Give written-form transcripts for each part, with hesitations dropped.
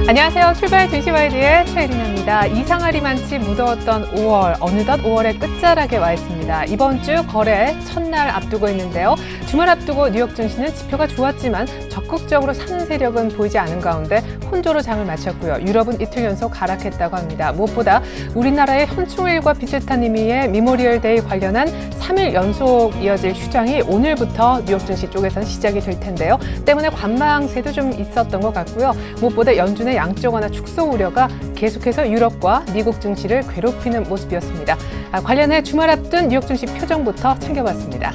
안녕하세요. 출발 등시와이드의 최혜린입니다. 이상하리만치 무더웠던 5월, 어느덧 5월의 끝자락에 와 있습니다. 이번 주 거래 첫날 앞두고 있는데요. 주말 앞두고 뉴욕 증시는 지표가 좋았지만 적극적으로 사는 세력은 보이지 않은 가운데 혼조로 장을 마쳤고요. 유럽은 이틀 연속 하락했다고 합니다. 무엇보다 우리나라의 현충일과 비슷한 의미의 미모리얼 데이 관련한 3일 연속 이어질 휴장이 오늘부터 뉴욕 증시 쪽에선 시작이 될 텐데요. 때문에 관망세도 좀 있었던 것 같고요. 무엇보다 연준의 양적 완화 축소 우려가 계속해서 유럽과 미국 증시를 괴롭히는 모습이었습니다. 관련해 주말 앞둔 뉴욕 증시 표정부터 챙겨봤습니다.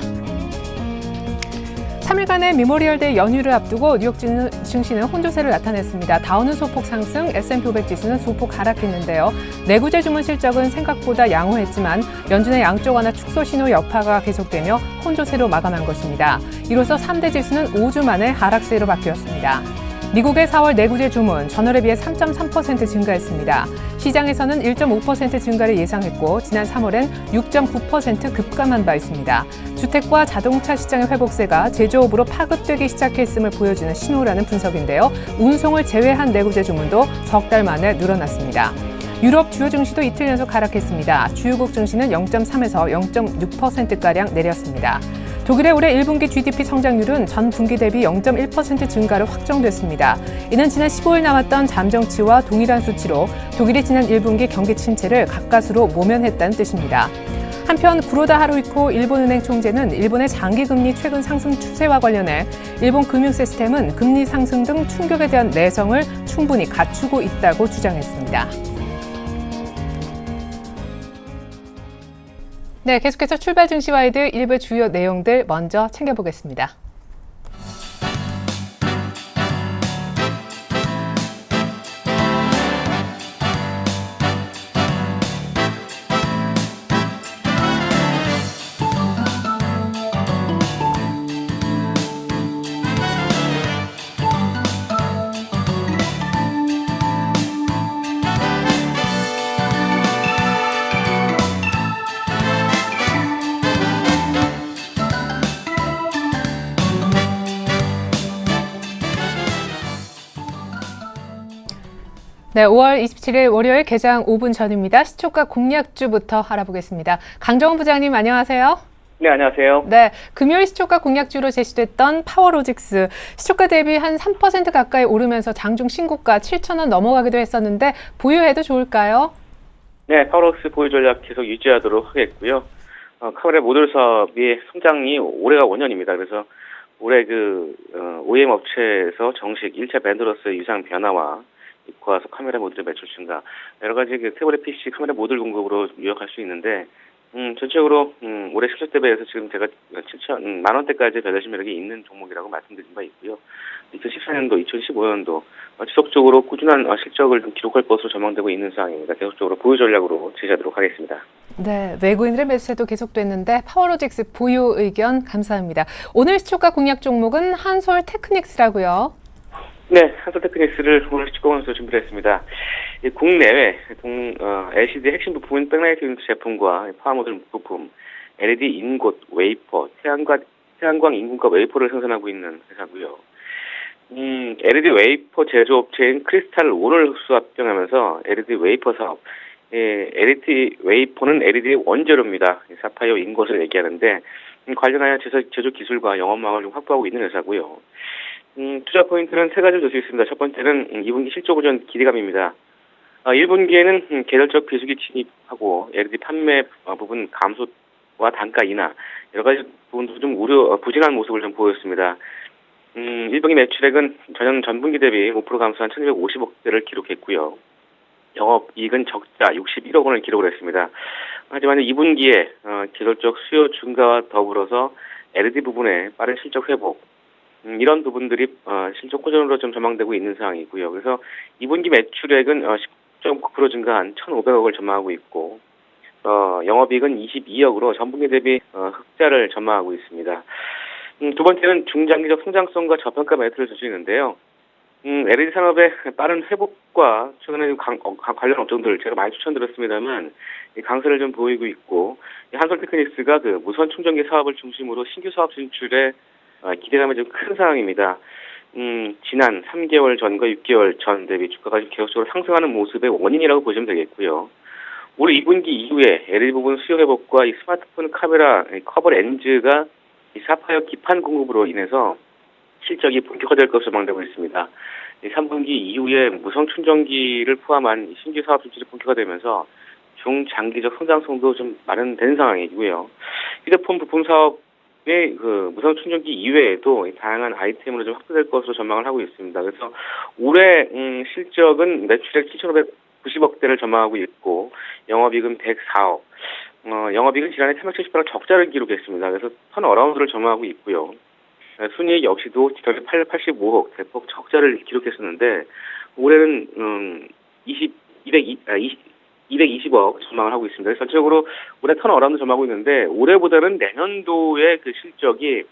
3일간의 미모리얼데이 연휴를 앞두고 뉴욕 증시는 혼조세를 나타냈습니다. 다우는 소폭 상승, S&P 500 지수는 소폭 하락했는데요. 내구재 주문 실적은 생각보다 양호했지만 연준의 양적 완화 축소 신호 여파가 계속되며 혼조세로 마감한 것입니다. 이로써 3대 지수는 5주 만에 하락세로 바뀌었습니다. 미국의 4월 내구재 주문 전월에 비해 3.3% 증가했습니다. 시장에서는 1.5% 증가를 예상했고 지난 3월엔 6.9% 급감한 바 있습니다. 주택과 자동차 시장의 회복세가 제조업으로 파급되기 시작했음을 보여주는 신호라는 분석인데요. 운송을 제외한 내구재 주문도 석 달 만에 늘어났습니다. 유럽 주요 증시도 이틀 연속 하락했습니다. 주요국 증시는 0.3에서 0.6%가량 내렸습니다. 독일의 올해 1분기 GDP 성장률은 전 분기 대비 0.1% 증가로 확정됐습니다. 이는 지난 15일 나왔던 잠정치와 동일한 수치로 독일이 지난 1분기 경기 침체를 가까스로 모면했다는 뜻입니다. 한편 구로다 하루이코 일본은행 총재는 일본의 장기금리 최근 상승 추세와 관련해 일본 금융시스템은 금리 상승 등 충격에 대한 내성을 충분히 갖추고 있다고 주장했습니다. 네, 계속해서 출발 증시와이드 일부 주요 내용들 먼저 챙겨보겠습니다. 네, 5월 27일 월요일 개장 5분 전입니다. 시초가 공략주부터 알아보겠습니다. 강정훈 부장님 안녕하세요. 네, 안녕하세요. 네, 금요일 시초가 공략주로 제시됐던 파워로직스 시초가 대비 한 3% 가까이 오르면서 장중 신고가 7,000원 넘어가기도 했었는데 보유해도 좋을까요? 네, 파워로직스 보유 전략 계속 유지하도록 하겠고요. 카메라 모듈 사업의 성장이 올해가 5년입니다. 그래서 올해 OEM 업체에서 정식 1차 밴드로서의 유상 변화와 입고 와서 카메라 모듈의 매출 증가, 여러 가지 태블릿 PC 카메라 모듈 공급으로 유력할 수 있는데, 전체적으로 올해 실적 대비해서 지금 제가 7만 원대까지 배달심 매력이 있는 종목이라고 말씀드린 바 있고요. 2014년도, 2015년도 지속적으로 꾸준한 실적을 좀 기록할 것으로 전망되고 있는 상황입니다. 계속적으로 보유 전략으로 제시하도록 하겠습니다. 네, 외국인들의 매수세도 계속됐는데 파워로직스 보유 의견 감사합니다. 오늘 시초가 공략 종목은 한솔 테크닉스라고요. 네, 한솔 테크닉스를 오늘 시초가에서 준비를 했습니다. 국내외 LCD 핵심 부품인 백라이트 유니트 제품과 파워모듈 부품, LED 인곳, 웨이퍼, 태양광 인공과 웨이퍼를 생산하고 있는 회사고요. LED 웨이퍼 제조업체인 크리스탈 온을 흡수합병하면서 LED 웨이퍼 사업, LED 웨이퍼는 LED 원재료입니다. 사파이어 인곳을 얘기하는데 관련하여 제조 기술과 영업망을 좀 확보하고 있는 회사고요. 투자 포인트는 세 가지를 줄 수 있습니다. 첫 번째는 2분기 실적 호전 기대감입니다. 1분기에는 계절적 비수기 진입하고 LED 판매 부분 감소와 단가 인하, 여러 가지 부분도 좀 부진한 모습을 좀 보였습니다. 1분기 매출액은 전분기 대비 5% 감소한 1,250억대를 기록했고요. 영업이익은 적자 61억 원을 기록을 했습니다. 하지만 2분기에 계절적 수요 증가와 더불어서 LED 부분의 빠른 실적 회복, 이런 부분들이 실적 호전으로 좀 전망되고 있는 상황이고요. 그래서 2분기 매출액은 10.9% 증가한 1,500억을 전망하고 있고, 영업이익은 22억으로 전분기 대비 흑자를 전망하고 있습니다. 두 번째는 중장기적 성장성과 저평가 매트를 줄 수 있는데요. LED 산업의 빠른 회복과 최근에 관련 업종들 제가 많이 추천드렸습니다만 강세를 좀 보이고 있고, 한솔테크닉스가 그 무선 충전기 사업을 중심으로 신규 사업 진출에 기대감이 좀 큰 상황입니다. 지난 3개월 전과 6개월 전 대비 주가가 계속적으로 상승하는 모습의 원인이라고 보시면 되겠고요. 올해 2분기 이후에 LED 부분 수요 회복과 이 스마트폰 카메라 커버 렌즈가 이 사파이어 기판 공급으로 인해서 실적이 본격화될 것으로 전망되고 있습니다. 3분기 이후에 무선 충전기를 포함한 신규 사업 진출이 본격화되면서 중장기적 성장성도 좀 마련된 상황이고요. 휴대폰 부품 사업의 그 무선 충전기 이외에도 다양한 아이템으로 좀 확대될 것으로 전망을 하고 있습니다. 그래서 올해 실적은 매출액 7,590억대를 전망하고 있고 영업이익은 104억. 영업이익은 지난해 378억 적자를 기록했습니다. 그래서 턴어라운드를 전망하고 있고요. 순이익 역시도 지난해 885억 대폭 적자를 기록했었는데 올해는 220억 전망을 하고 있습니다. 그래서 전체적으로 올해 턴어라운드 전망하고 있는데 올해보다는 내년도의 그 실적이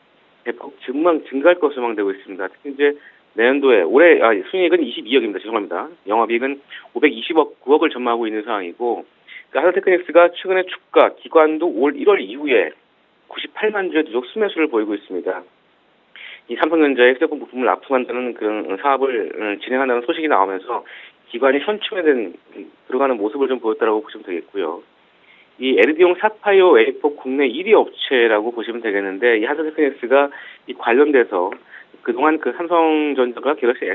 대폭 증가할 것으로 전망되고 있습니다. 특히 이제 내년도에 올해 순이익은 22억입니다. 죄송합니다. 영업이익은 920억 9억을 전망하고 있는 상황이고, 한솔테크닉스가 최근에 주가 기관도 올 1월 이후에 98만 주의 누적 수매수를 보이고 있습니다. 이 삼성전자의 휴대폰 부품을 납품한다는 그런 사업을 진행한다는 소식이 나오면서 기관이 현충에 들어가는 모습을 좀 보였다고 보시면 되겠고요. 이 LED용 사파이어 웨이퍼 국내 1위 업체라고 보시면 되겠는데, 이 한솔테크닉스가 이 관련돼서 그동안 그 삼성전자가 갤럭시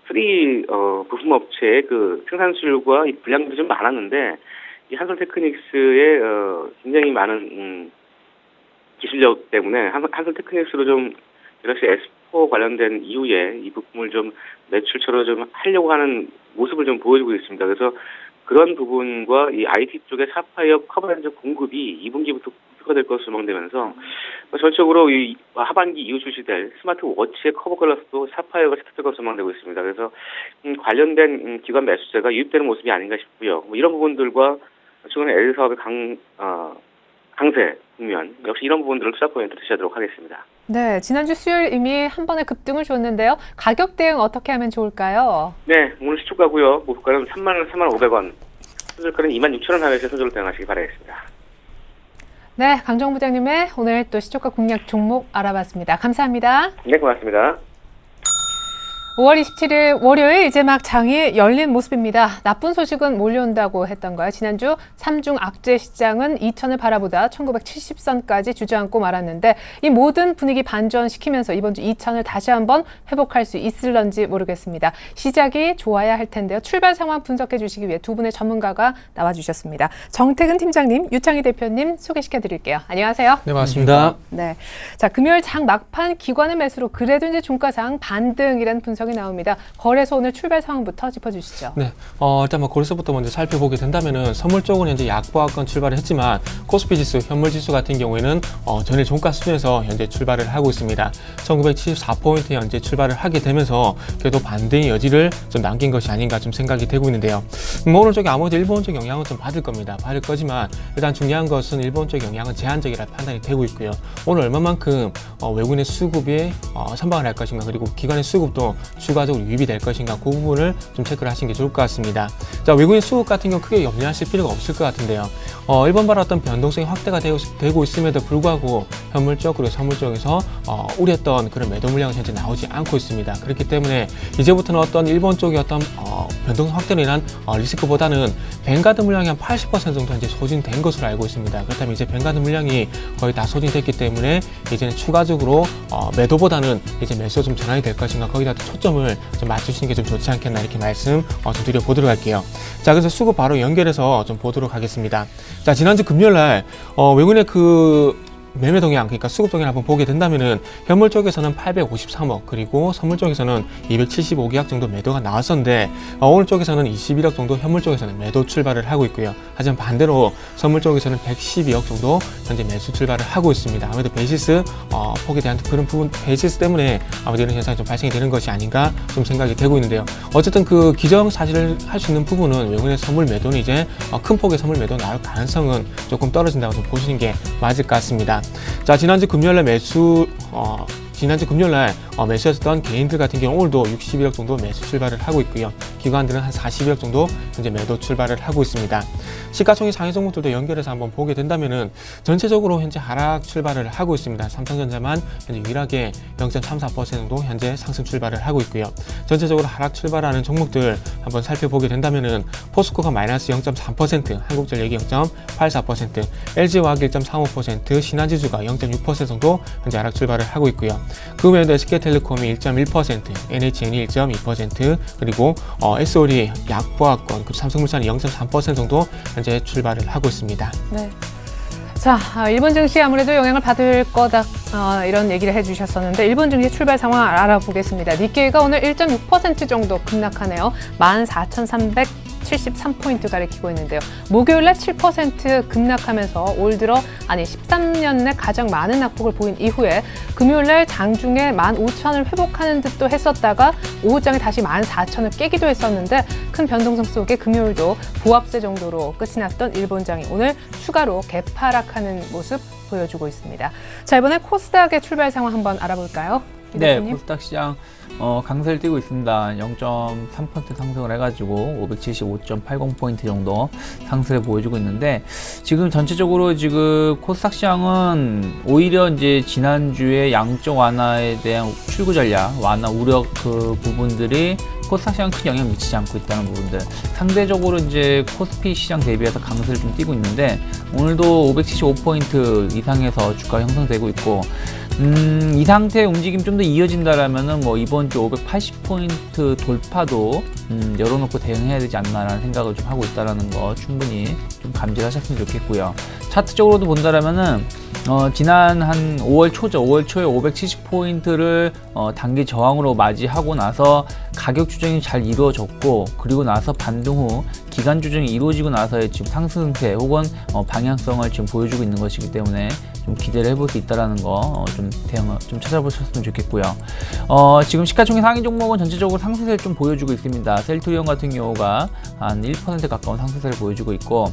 S3 부품 업체의 그 생산 수율과 이 불량률이 좀 많았는데, 이 한솔테크닉스의 굉장히 많은 기술력 때문에 한솔테크닉스로 좀 갤럭시 S4 관련된 이후에 이 부품을 좀 매출처로 좀 하려고 하는 모습을 좀 보여주고 있습니다. 그래서 그런 부분과 이 IT 쪽의 사파이어 커버렌즈 공급이 2분기부터 본격화될 것으로 전망되면서 전적으로 이 하반기 이후 출시될 스마트워치의 커버 글라스도 사파이어가 채택될 것으로 전망되고 있습니다. 그래서 관련된 기관 매수세가 유입되는 모습이 아닌가 싶고요. 이런 부분들과 최근에 LED 사업의 강세 국면, 역시 이런 부분들을 투자 포인트 드시도록 하겠습니다. 네, 지난주 수요일 이미 한 번에 급등을 줬는데요. 가격 대응 어떻게 하면 좋을까요? 네, 오늘 시초가고요. 목표가는 3,500원, 손절가는 26,000원 하에서 손절로 대응하시기 바라겠습니다. 네, 강정호 부장님의 오늘 또 시초가 공략 종목 알아봤습니다. 감사합니다. 네, 고맙습니다. 5월 27일 월요일 이제 막 장이 열린 모습입니다. 나쁜 소식은 몰려온다고 했던가요? 지난주 삼중 악재 시장은 2천을 바라보다 1970선까지 주저앉고 말았는데 이 모든 분위기 반전시키면서 이번 주 2천을 다시 한번 회복할 수 있을런지 모르겠습니다. 시작이 좋아야 할 텐데요. 출발 상황 분석해 주시기 위해 두 분의 전문가가 나와주셨습니다. 정태근 팀장님, 유창희 대표님 소개시켜 드릴게요. 안녕하세요. 네, 반갑습니다. 네, 자 금요일 장 막판 기관의 매수로 그래도 이제 종가상 반등이라는 분석이 나옵니다. 거래소 오늘 출발 상황부터 짚어주시죠. 네, 일단 거래소부터 먼저 살펴보게 된다면은 선물 쪽은 현재 약보합권 출발을 했지만 코스피 지수, 현물 지수 같은 경우에는 전일 종가 수준에서 현재 출발을 하고 있습니다. 1974포인트 현재 출발을 하게 되면서 그래도 반등의 여지를 좀 남긴 것이 아닌가 좀 생각이 되고 있는데요. 오늘 쪽에 아무래도 일본적 영향은 좀 받을 겁니다. 받을 거지만 일단 중요한 것은 일본적 영향은 제한적이라 판단이 되고 있고요. 오늘 얼마만큼 외국인의 수급이 선방을 할 것인가, 그리고 기관의 수급도 추가적으로 유입이 될 것인가, 그 부분을 좀 체크를 하시는 게 좋을 것 같습니다. 자, 외국인 수급 같은 경우 크게 염려하실 필요가 없을 것 같은데요. 일본발 어떤 변동성이 확대가 되고 있음에도 불구하고 현물 쪽 그리고 선물 쪽에서 우려했던 그런 매도 물량은 현재 나오지 않고 있습니다. 그렇기 때문에 이제부터는 어떤 일본 쪽의 어떤 변동성 확대로 인한 리스크보다는 뱅가드 물량이 한 80% 정도 현재 소진된 것으로 알고 있습니다. 그렇다면 이제 뱅가드 물량이 거의 다 소진됐기 때문에 이제는 추가적으로 매도보다는 이제 매수가 좀 전환이 될 것인가, 거기다 초점을 좀 맞추시는 게 좀 좋지 않겠나, 이렇게 말씀 좀 드려보도록 할게요. 자, 그래서 수급 바로 연결해서 좀 보도록 하겠습니다. 자, 지난주 금요일날 외국인의 그 매매 동향, 그러니까 수급 동향 한번 보게 된다면은 현물 쪽에서는 853억, 그리고 선물 쪽에서는 275계약 정도 매도가 나왔었는데 오늘 쪽에서는 21억 정도 현물 쪽에서는 매도 출발을 하고 있고요. 하지만 반대로 선물 쪽에서는 112억 정도 현재 매수 출발을 하고 있습니다. 아무래도 베이시스 폭에 대한 그런 부분, 베이시스 때문에 아무래도 이런 현상이 좀 발생이 되는 것이 아닌가 좀 생각이 되고 있는데요. 어쨌든 그 기정사실을 할 수 있는 부분은 외국인의 선물 매도는 이제 큰 폭의 선물 매도 나올 가능성은 조금 떨어진다고 좀 보시는 게 맞을 것 같습니다. 자, 지난주 금요일날 매수했던 개인들 같은 경우 오늘도 61억 정도 매수 출발을 하고 있고요. 기관들은 한 40억 정도 현재 매도 출발을 하고 있습니다. 시가총액 상위 종목들도 연결해서 한번 보게 된다면은 전체적으로 현재 하락 출발을 하고 있습니다. 삼성전자만 현재 유일하게 0.34% 정도 현재 상승 출발을 하고 있고요. 전체적으로 하락 출발하는 종목들 한번 살펴보게 된다면은 포스코가 마이너스 0.3%, 한국전력이 0.84%, LG화학 1.35%, 신한지수가 0.6% 정도 현재 하락 출발을 하고 있고요. 그 외에도 SK텔레콤이 1.1%, NHN이 1.2%, 그리고 SO리, 약보합권, 그리고 삼성물산이 0.3% 정도 현재 출발을 하고 있습니다. 네. 자, 일본 증시 아무래도 영향을 받을 거다 이런 얘기를 해주셨었는데 일본 증시 출발 상황 알아보겠습니다. 니케이가 오늘 1.6% 정도 급락하네요. 14,373포인트 가리키고 있는데요. 목요일날 7% 급락하면서 올 들어 13년 내 가장 많은 낙폭을 보인 이후에 금요일날 장중에 15,000을 회복하는 듯도 했었다가 오후장에 다시 14,000을 깨기도 했었는데 큰 변동성 속에 금요일도 보합세 정도로 끝이 났던 일본장이 오늘 추가로 개파락하는 모습 보여주고 있습니다. 자, 이번에 코스닥의 출발 상황 한번 알아볼까요? 네, 코스닥 시장 강세를 띄고 있습니다. 0.3% 상승을 해가지고 575.80포인트 정도 상승을 보여주고 있는데 지금 전체적으로 지금 코스닥 시장은 오히려 이제 지난주에 양적 완화에 대한 출구 전략, 완화 우려 그 부분들이 코스닥 시장 큰 영향 미치지 않고 있다는 부분들. 상대적으로 이제 코스피 시장 대비해서 강세를 좀 띄고 있는데 오늘도 575포인트 이상에서 주가 형성되고 있고 이 상태의 움직임 좀 더 이어진다라면은 뭐 이번 주 580포인트 돌파도 열어놓고 대응해야 되지 않나라는 생각을 좀 하고 있다라는 거 충분히 좀 감지하셨으면 좋겠고요. 차트적으로도 본다라면은 지난 한 5월 초죠. 5월 초에 570포인트를 단기 저항으로 맞이하고 나서 가격 조정이 잘 이루어졌고 그리고 나서 반등 후 기간 조정이 이루어지고 나서의 지금 상승세 혹은 방향성을 지금 보여주고 있는 것이기 때문에 좀 기대를 해볼 수 있다라는 거 좀 대응을 좀 찾아보셨으면 좋겠고요. 지금 시가총액 상위 종목은 전체적으로 상승세를 좀 보여주고 있습니다. 셀트리온 같은 경우가 한 1% 가까운 상승세를 보여주고 있고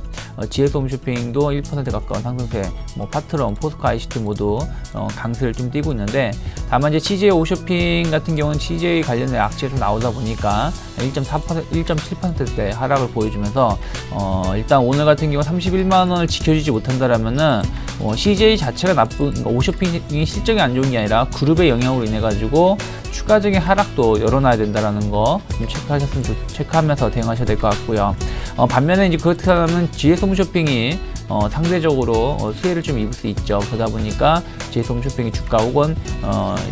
GS홈쇼핑도 1% 가까운 상승세, 뭐 파트럼, 포스코 ICT 모두 강세를 좀 띄고 있는데 다만 이제 CJ 홈쇼핑 같은 경우는 CJ 관련된 악재가 좀 나오다 보니까 1.7%대 하락을 보여주면서 일단 오늘 같은 경우 31만 원을 지켜주지 못한다라면은 CJ 자체가 나쁜, 그러니까 홈쇼핑이 실적이 안 좋은 게 아니라 그룹의 영향으로 인해 가지고 추가적인 하락도 열어놔야 된다라는 거 좀 체크하면서 대응하셔야 될 것 같고요. 반면에 이제 그렇다면 GS 홈쇼핑이 상대적으로 수혜를 좀 입을 수 있죠. 그러다 보니까 GS 홈쇼핑의 주가 혹은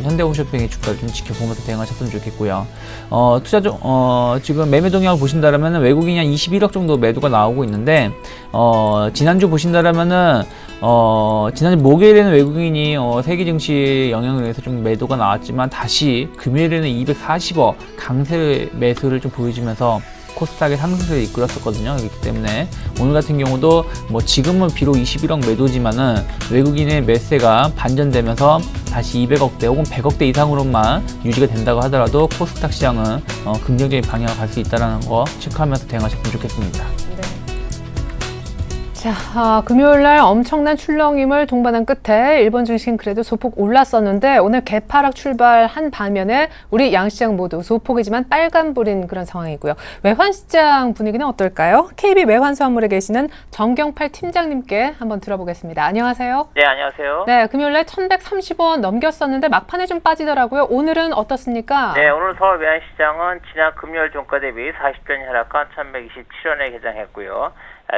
현대 홈쇼핑의 주가를 좀 지켜보면서 대응하셨으면 좋겠고요. 지금 매매 동향을 보신다라면 외국인이 한 21억 정도 매도가 나오고 있는데 지난주 보신다라면은 지난주 목요일에는 외국인이 세계 증시 영향을 위해서 좀 매도가 나왔지만 다시 금요일에는 240억 강세 매수를 좀 보여주면서 코스닥의 상승세를 이끌었었거든요. 그렇기 때문에 오늘 같은 경우도 뭐 지금은 비록 21억 매도지만은 외국인의 매세가 반전되면서 다시 200억대 혹은 100억대 이상으로만 유지가 된다고 하더라도 코스닥 시장은 긍정적인 방향을 갈 수 있다는 거 체크하면서 대응하셨으면 좋겠습니다. 자, 금요일날 엄청난 출렁임을 동반한 끝에 일본 증시는 그래도 소폭 올랐었는데 오늘 개파락 출발한 반면에 우리 양시장 모두 소폭이지만 빨간불인 그런 상황이고요. 외환시장 분위기는 어떨까요? KB 외환수화물에 계시는 정경팔 팀장님께 한번 들어보겠습니다. 안녕하세요. 네, 안녕하세요. 네, 금요일날 1,130원 넘겼었는데 막판에 좀 빠지더라고요. 오늘은 어떻습니까? 네, 오늘 서울 외환시장은 지난 금요일 종가 대비 40전이 하락한 1,127원에 개장했고요.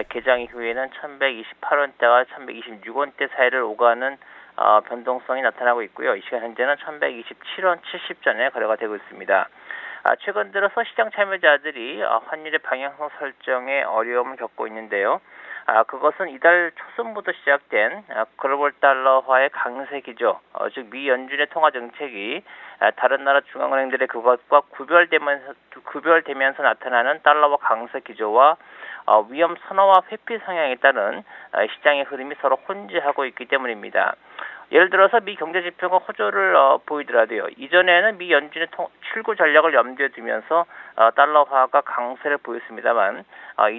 개장 이후에는 1,128원대와 1,126원대 사이를 오가는 변동성이 나타나고 있고요. 이 시간 현재는 1,127원 70전에 거래가 되고 있습니다. 최근 들어서 시장 참여자들이 환율의 방향성 설정에 어려움을 겪고 있는데요. 그것은 이달 초순부터 시작된 글로벌 달러화의 강세 기조, 즉 미 연준의 통화 정책이 다른 나라 중앙은행들의 그것과 구별되면서 나타나는 달러화 강세 기조와 위험 선호와 회피 성향에 따른 시장의 흐름이 서로 혼재하고 있기 때문입니다. 예를 들어서 미 경제 지표가 호조를 보이더라도요. 이전에는 미 연준의 출구 전략을 염두에 두면서 달러화가 강세를 보였습니다만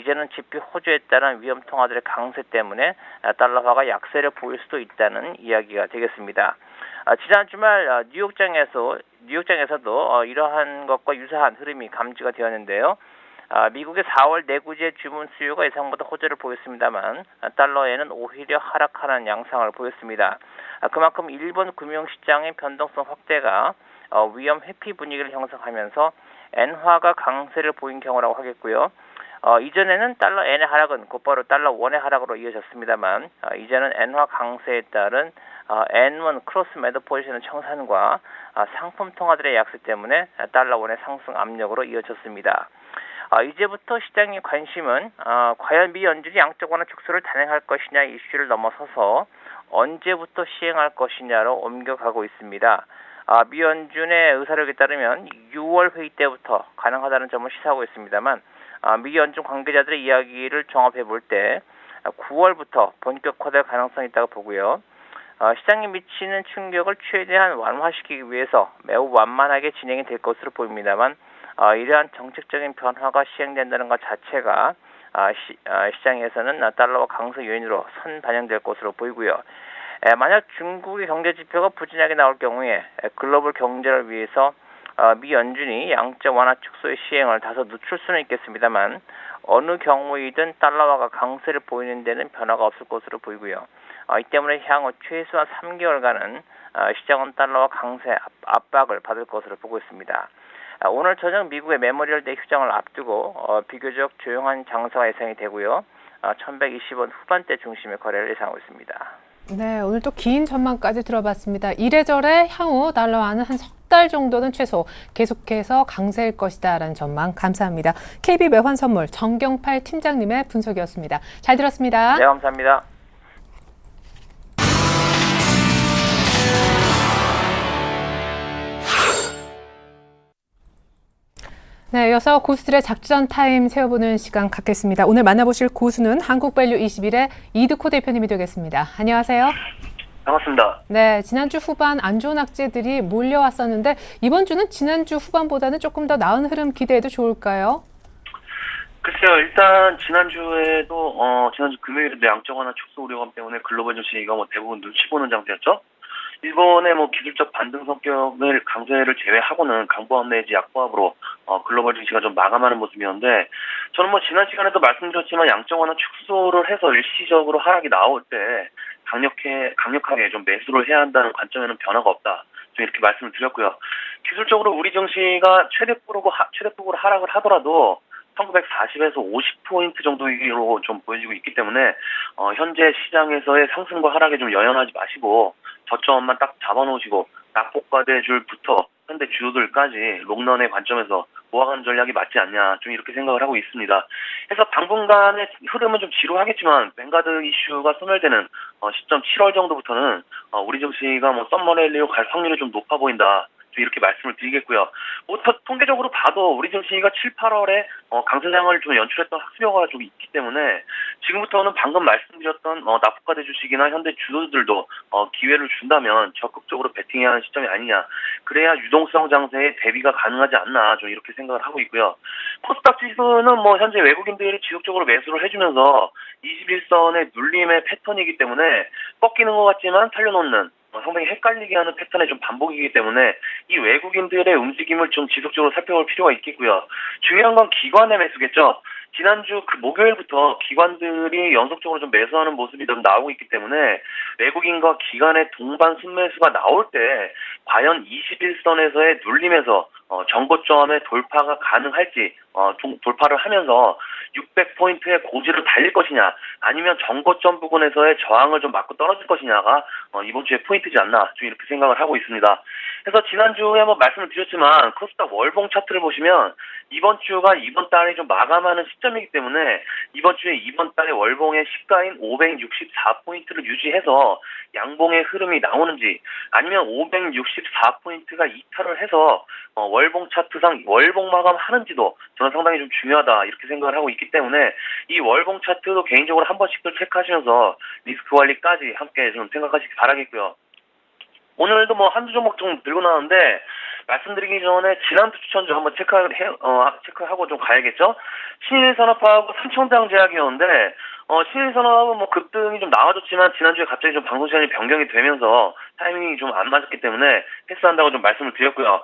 이제는 지표 호조에 따른 위험 통화들의 강세 때문에 달러화가 약세를 보일 수도 있다는 이야기가 되겠습니다. 지난 주말 뉴욕장에서 뉴욕장에서도 이러한 것과 유사한 흐름이 감지가 되었는데요. 미국의 4월 내구재 주문 수요가 예상보다 호조를 보였습니다만 달러에는 오히려 하락하는 양상을 보였습니다. 그만큼 일본 금융시장의 변동성 확대가 위험 회피 분위기를 형성하면서 엔화가 강세를 보인 경우라고 하겠고요. 이전에는 달러 엔의 하락은 곧바로 달러 원의 하락으로 이어졌습니다만 이제는 엔화 강세에 따른 N1 크로스 매도 포지션의 청산과 상품 통화들의 약세 때문에 달러 원의 상승 압력으로 이어졌습니다. 이제부터 시장의 관심은 과연 미 연준이 양적 완화 축소를 단행할 것이냐 이슈를 넘어서서 언제부터 시행할 것이냐로 옮겨가고 있습니다. 미 연준의 의사력에 따르면 6월 회의 때부터 가능하다는 점을 시사하고 있습니다만 미 연준 관계자들의 이야기를 종합해 볼 때 9월부터 본격화될 가능성이 있다고 보고요. 시장에 미치는 충격을 최대한 완화시키기 위해서 매우 완만하게 진행이 될 것으로 보입니다만 이러한 정책적인 변화가 시행된다는 것 자체가 시장에서는 달러와 강세 요인으로 선반영될 것으로 보이고요. 만약 중국의 경제 지표가 부진하게 나올 경우에 글로벌 경제를 위해서 미 연준이 양적 완화 축소의 시행을 다소 늦출 수는 있겠습니다만 어느 경우이든 달러화가 강세를 보이는 데는 변화가 없을 것으로 보이고요. 이 때문에 향후 최소한 3개월간은 시장은 달러와 강세 압박을 받을 것으로 보고 있습니다. 오늘 저녁 미국의 메모리얼 데이 휴장을 앞두고 비교적 조용한 장세가 예상이 되고요. 1120원 후반대 중심의 거래를 예상하고 있습니다. 네, 오늘 또 긴 전망까지 들어봤습니다. 이래저래 향후 달러화는 한 석 달 정도는 최소 계속해서 강세일 것이다라는 전망 감사합니다. KB 매환선물 정경팔 팀장님의 분석이었습니다. 잘 들었습니다. 네, 감사합니다. 네, 이어서 고수들의 작전 타임 세워보는 시간 갖겠습니다. 오늘 만나보실 고수는 한국밸류 21의 이드코 대표님이 되겠습니다. 안녕하세요. 반갑습니다. 네, 지난주 후반 안 좋은 악재들이 몰려왔었는데 이번 주는 지난주 후반보다는 조금 더 나은 흐름 기대해도 좋을까요? 글쎄요, 일단 지난주에도 지난주 금요일에도 양적 완화 축소 우려감 때문에 글로벌 증시가 대부분 눈치 보는 장세였죠. 일본의 기술적 반등 성격을 강세를 제외하고는 강보합 내지 약보합으로 글로벌 증시가 좀 마감하는 모습이었는데 저는 지난 시간에도 말씀드렸지만 양적 완화 축소를 해서 일시적으로 하락이 나올 때 강력하게 좀 매수를 해야 한다는 관점에는 변화가 없다. 좀 이렇게 말씀을 드렸고요. 기술적으로 우리 증시가 최대폭으로 하락을 하더라도 1940에서 50포인트 정도로 좀 보여지고 있기 때문에 현재 시장에서의 상승과 하락에 좀 연연하지 마시고 저점만 딱 잡아놓으시고 낙폭과대 줄부터 현대 주요들까지 롱런의 관점에서 모아가는 전략이 맞지 않냐 좀 이렇게 생각을 하고 있습니다. 그래서 당분간의 흐름은 좀 지루하겠지만 뱅가드 이슈가 소멸되는 시점 7월 정도부터는 우리 증시가 썸머랠리로 갈 확률이 좀 높아 보인다. 좀 이렇게 말씀을 드리겠고요. 통계적으로 봐도 우리 증시가 7, 8월에 강세장을 좀 연출했던 수요가 좀 있기 때문에 지금부터는 방금 말씀드렸던 낙폭과대 주식이나 현대 주도들도 기회를 준다면 적극적으로 베팅해야 하는 시점이 아니냐. 그래야 유동성 장세에 대비가 가능하지 않나 좀 이렇게 생각을 하고 있고요. 코스닥 지수는 현재 외국인들이 지속적으로 매수를 해주면서 21선의 눌림의 패턴이기 때문에 꺾이는 것 같지만 살려놓는 상당히 헷갈리게 하는 패턴의 좀 반복이기 때문에 이 외국인들의 움직임을 좀 지속적으로 살펴볼 필요가 있겠고요. 중요한 건 기관의 매수겠죠. 지난주 목요일부터 기관들이 연속적으로 좀 매수하는 모습이 좀 나오고 있기 때문에 외국인과 기관의 동반 순매수가 나올 때 과연 21선에서의 눌림에서 정고점의 돌파가 가능할지 돌파를 하면서 600포인트의 고지를 달릴 것이냐 아니면 정고점 부근에서의 저항을 좀 맞고 떨어질 것이냐가 이번 주에 포인트지 않나 좀 이렇게 생각을 하고 있습니다. 그래서 지난주에 말씀을 드렸지만 코스닥 월봉 차트를 보시면 이번 주가 이번 달에 좀 마감하는 시점이기 때문에 이번 주에 이번 달의 월봉의 시가인 564포인트를 유지해서 양봉의 흐름이 나오는지 아니면 564포인트가 이탈을 해서 월봉 차트상 월봉 마감하는지도 저는 상당히 좀 중요하다 이렇게 생각을 하고 있기 때문에 이 월봉 차트도 개인적으로 한 번씩도 체크하시면서 리스크 관리까지 함께 좀 생각하시기 바라겠고요. 오늘도 한두 종목 좀 들고 나왔는데 말씀드리기 전에 지난주 추천주 한번 체크하고 좀 가야겠죠. 신일산업하고 삼청장제약이었는데 신일산업은 급등이 좀 나와줬지만 지난주에 갑자기 좀 방송 시간이 변경이 되면서 타이밍이 좀 안 맞았기 때문에 패스한다고 좀 말씀을 드렸고요.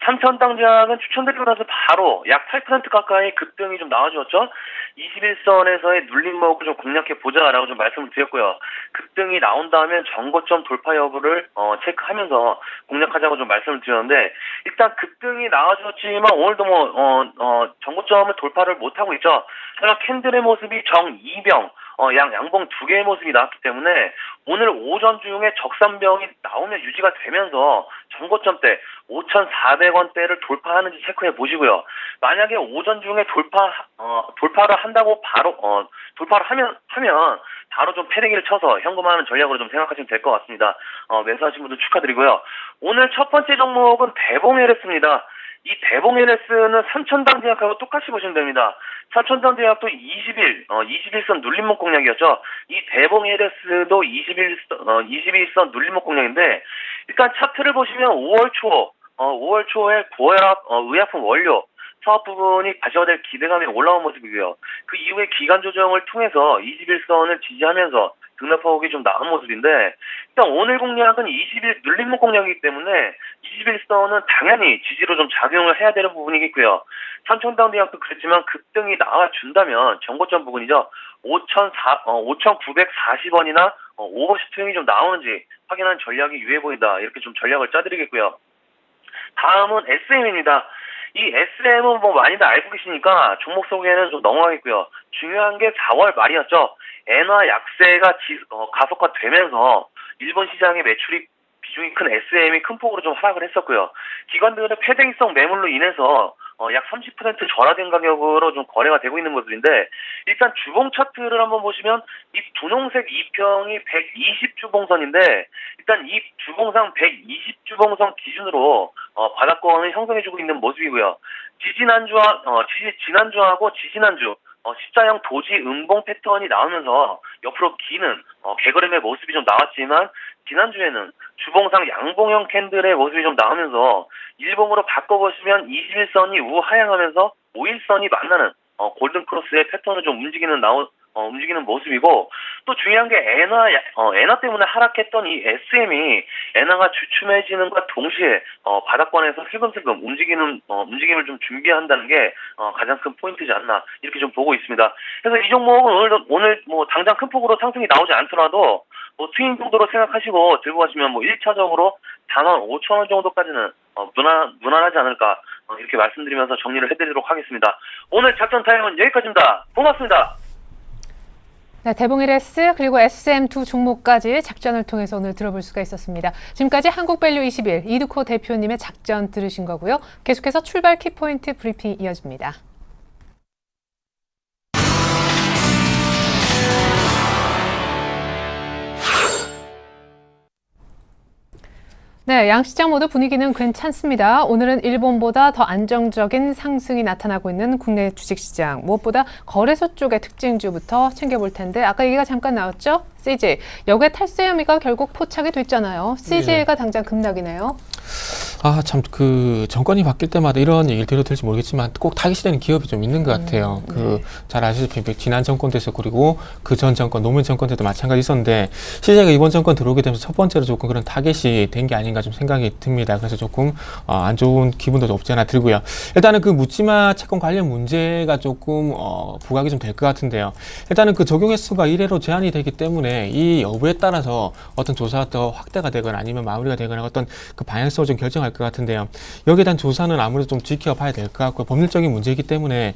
3,000당작은 추천드리고 나서 바로 약 8% 가까이 급등이 좀 나와주었죠. 21선에서의 눌림목을 좀 공략해 보자라고 좀 말씀을 드렸고요. 급등이 나온다면 정고점 돌파 여부를 체크하면서 공략하자고 좀 말씀을 드렸는데, 일단 급등이 나와줬지만 오늘도 정고점을 돌파를 못하고 있죠. 하지만 캔들의 모습이 정이병, 양봉 두 개의 모습이 나왔기 때문에 오늘 오전 중에 적산병이 나오면 유지가 되면서 정고점대 5,400원대를 돌파하는지 체크해 보시고요. 만약에 오전 중에 돌파를 한다고 바로 돌파를 하면 바로 좀 패대기를 쳐서 현금화하는 전략으로 좀 생각하시면 될 것 같습니다. 매수하신 분들 축하드리고요. 오늘 첫 번째 종목은 대봉 LS입니다. 이 대봉 LS는 3,000당 제약하고 똑같이 보시면 됩니다. 3,000당 제약도 21선 눌림목 공략이었죠. 이 대봉 LS도 21선 눌림목 공략인데, 일단 차트를 보시면 5월 초에 고혈압, 의약품 원료 사업 부분이 가져될 기대감이 올라온 모습이고요. 그 이후에 기간 조정을 통해서 21선을 지지하면서 등락폭이 좀 나은 모습인데, 일단 오늘 공략은 20일 눌림목 공략이기 때문에 21선은 당연히 지지로 좀 작용을 해야 되는 부분이겠고요. 3,000당 대학도 그랬지만 급등이 나와준다면 정고점 부분이죠. 5,940원이나 오버십 투영이 좀 나오는지 확인하는 전략이 유효해 보인다. 이렇게 좀 전략을 짜드리겠고요. 다음은 SM입니다. 이 SM은 많이들 알고 계시니까 종목 소개는 좀 넘어가겠고요. 중요한 게 4월 말이었죠. 엔화 약세가 가속화되면서 일본 시장의 매출이 비중이 큰 SM이 큰 폭으로 좀 하락을 했었고요. 기관들의 패대기성 매물로 인해서 약 30% 절하된 가격으로 좀 거래가 되고 있는 모습인데, 일단 주봉 차트를 한번 보시면 이 분홍색 2평이 120주봉선인데, 일단 이 주봉상 120주봉선 기준으로 바닥권을 형성해주고 있는 모습이고요. 지난주하고 지지난주 십자형 도지 음봉 패턴이 나오면서 옆으로 기는 개그램의 모습이 좀 나왔지만, 지난주에는 주봉상 양봉형 캔들의 모습이 좀 나오면서 일봉으로 바꿔보시면 21선이 우하향하면서 5일선이 만나는 골든 크로스의 패턴을 좀 움직이는 모습이고, 또 중요한 게 엔화 때문에 하락했던 이 SM이 엔화가 주춤해지는과 동시에 바닥권에서 슬금슬금 움직임을 좀 준비한다는 게 가장 큰 포인트지 않나 이렇게 좀 보고 있습니다. 그래서 이 종목은 오늘 당장 큰 폭으로 상승이 나오지 않더라도 스윙 정도로 생각하시고 들고 가시면 1차적으로 45,000원 정도까지는 무난하지 않을까 이렇게 말씀드리면서 정리를 해드리도록 하겠습니다. 오늘 작전 타임은 여기까지입니다. 고맙습니다. 네, 대봉 LS 그리고 SM 두 종목까지 작전을 통해서 오늘 들어볼 수가 있었습니다. 지금까지 한국밸류21 이두코 대표님의 작전 들으신 거고요. 계속해서 출발 키포인트 브리핑 이어집니다. 네, 양시장 모두 분위기는 괜찮습니다. 오늘은 일본보다 더 안정적인 상승이 나타나고 있는 국내 주식시장. 무엇보다 거래소 쪽의 특징주부터 챙겨볼 텐데, 아까 얘기가 잠깐 나왔죠? CJ. 여기에 탈세 혐의가 결국 포착이 됐잖아요. CJ가 당장 급락이네요. 참, 정권이 바뀔 때마다 이런 얘기를 들을지 모르겠지만 꼭 타깃이 되는 기업이 좀 있는 것 같아요. 잘 아시다시피 지난 정권 때서 그리고 그 전 정권, 노무현 정권 때도 마찬가지 있었는데, CJ가 이번 정권 들어오게 되면서 첫 번째로 조금 그런 타깃이 된 게 아닌가 좀 생각이 듭니다. 그래서 조금 안 좋은 기분도 없지 않아 들고요. 일단은 묻지마 채권 관련 문제가 조금 부각이 좀 될 것 같은데요. 일단은 적용 횟수가 1회로 제한이 되기 때문에 이 여부에 따라서 어떤 조사가 더 확대가 되거나 아니면 마무리가 되거나 어떤 방향성을 좀 결정할 것 같은데요. 여기에 대한 조사는 아무래도 좀 지켜봐야 될 것 같고, 법률적인 문제이기 때문에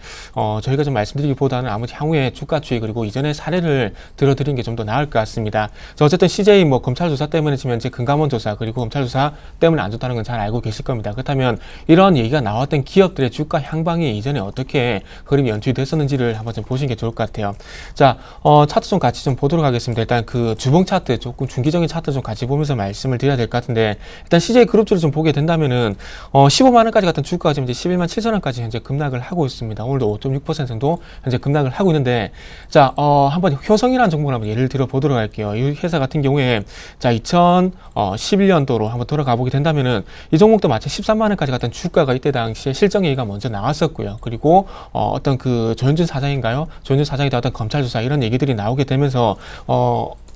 저희가 좀 말씀드리기보다는 아무리 향후에 주가 추이 그리고 이전의 사례를 들어드리는 게 좀 더 나을 것 같습니다. 어쨌든 CJ 검찰 조사 때문에 지금 현재 금감원 조사 그리고 검찰 조사 때문에 안 좋다는 건 잘 알고 계실 겁니다. 그렇다면 이런 얘기가 나왔던 기업들의 주가 향방이 이전에 어떻게 흐름이 연출이 됐었는지를 한번 좀 보시는 게 좋을 것 같아요. 자, 차트 좀 같이 좀 보도록 하겠습니다. 일단 주봉 차트, 조금 중기적인 차트 좀 같이 보면서 말씀을 드려야 될 것 같은데, 일단 CJ 그룹주를 좀 보게 된다면은 15만 원까지 갔던 주가가 지금 이제 11만 7천 원까지 현재 급락을 하고 있습니다. 오늘도 5.6% 정도 현재 급락을 하고 있는데, 자, 한번 효성이라는 종목을 한번 예를 들어 보도록 할게요. 이 회사 같은 경우에 자, 2011년도로 한번 돌아가 보게 된다면은 이 종목도 마치 13만 원까지 갔던 주가가 이때 당시에 실적 얘기가 먼저 나왔었고요. 그리고 어떤 조현준 사장인가요? 조현준 사장이 나왔던 검찰 조사 이런 얘기들이 나오게 되면서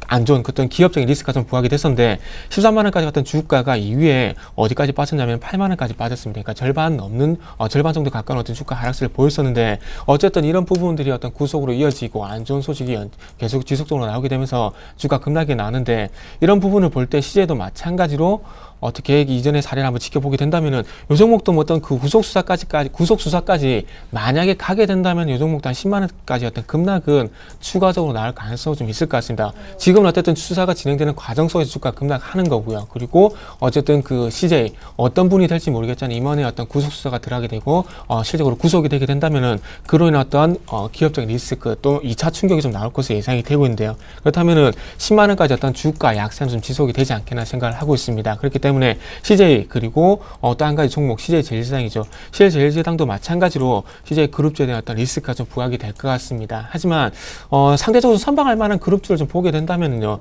안 좋은 어떤 기업적인 리스크가 좀 부각이 됐었는데 13만 원까지 갔던 주가가 이후에 어디까지 빠졌냐면 8만 원까지 빠졌습니다. 그러니까 절반 넘는 절반 정도 가까운 어떤 주가 하락세를 보였었는데 어쨌든 이런 부분들이 어떤 구속으로 이어지고 안 좋은 소식이 계속 지속적으로 나오게 되면서 주가 급락이 나는데 이런 부분을 볼 때 CJ도 마찬가지로 어떻게 이전의 사례를 한번 지켜보게 된다면은 요 종목도 뭐 어떤 그 구속 수사까지 만약에 가게 된다면 요 종목도 한 10만 원까지 어떤 급락은 추가적으로 나올 가능성이 좀 있을 것 같습니다. 지금은 어쨌든 수사가 진행되는 과정 속에서 주가 급락하는 거고요. 그리고 어쨌든 그 CJ 어떤 분이 될지 모르겠지만 이번에 어떤 구속 수사가 들어가게 되고 실적으로 구속이 되게 된다면은 그로 인한 어떤 기업적인 리스크 또 2차 충격이 좀 나올 것으로 예상이 되고 있는데요. 그렇다면은 10만 원까지 어떤 주가 약세는 좀 지속이 되지 않겠나 생각을 하고 있습니다. 그렇기 때문에 CJ 그리고 또 한 가지 종목 CJ 제일제당이죠. CJ 제일제당도 마찬가지로 CJ 그룹주에 대한 어떤 리스크가 좀 부각이 될 것 같습니다. 하지만 상대적으로 선방할 만한 그룹주를 좀 보게 된다면요,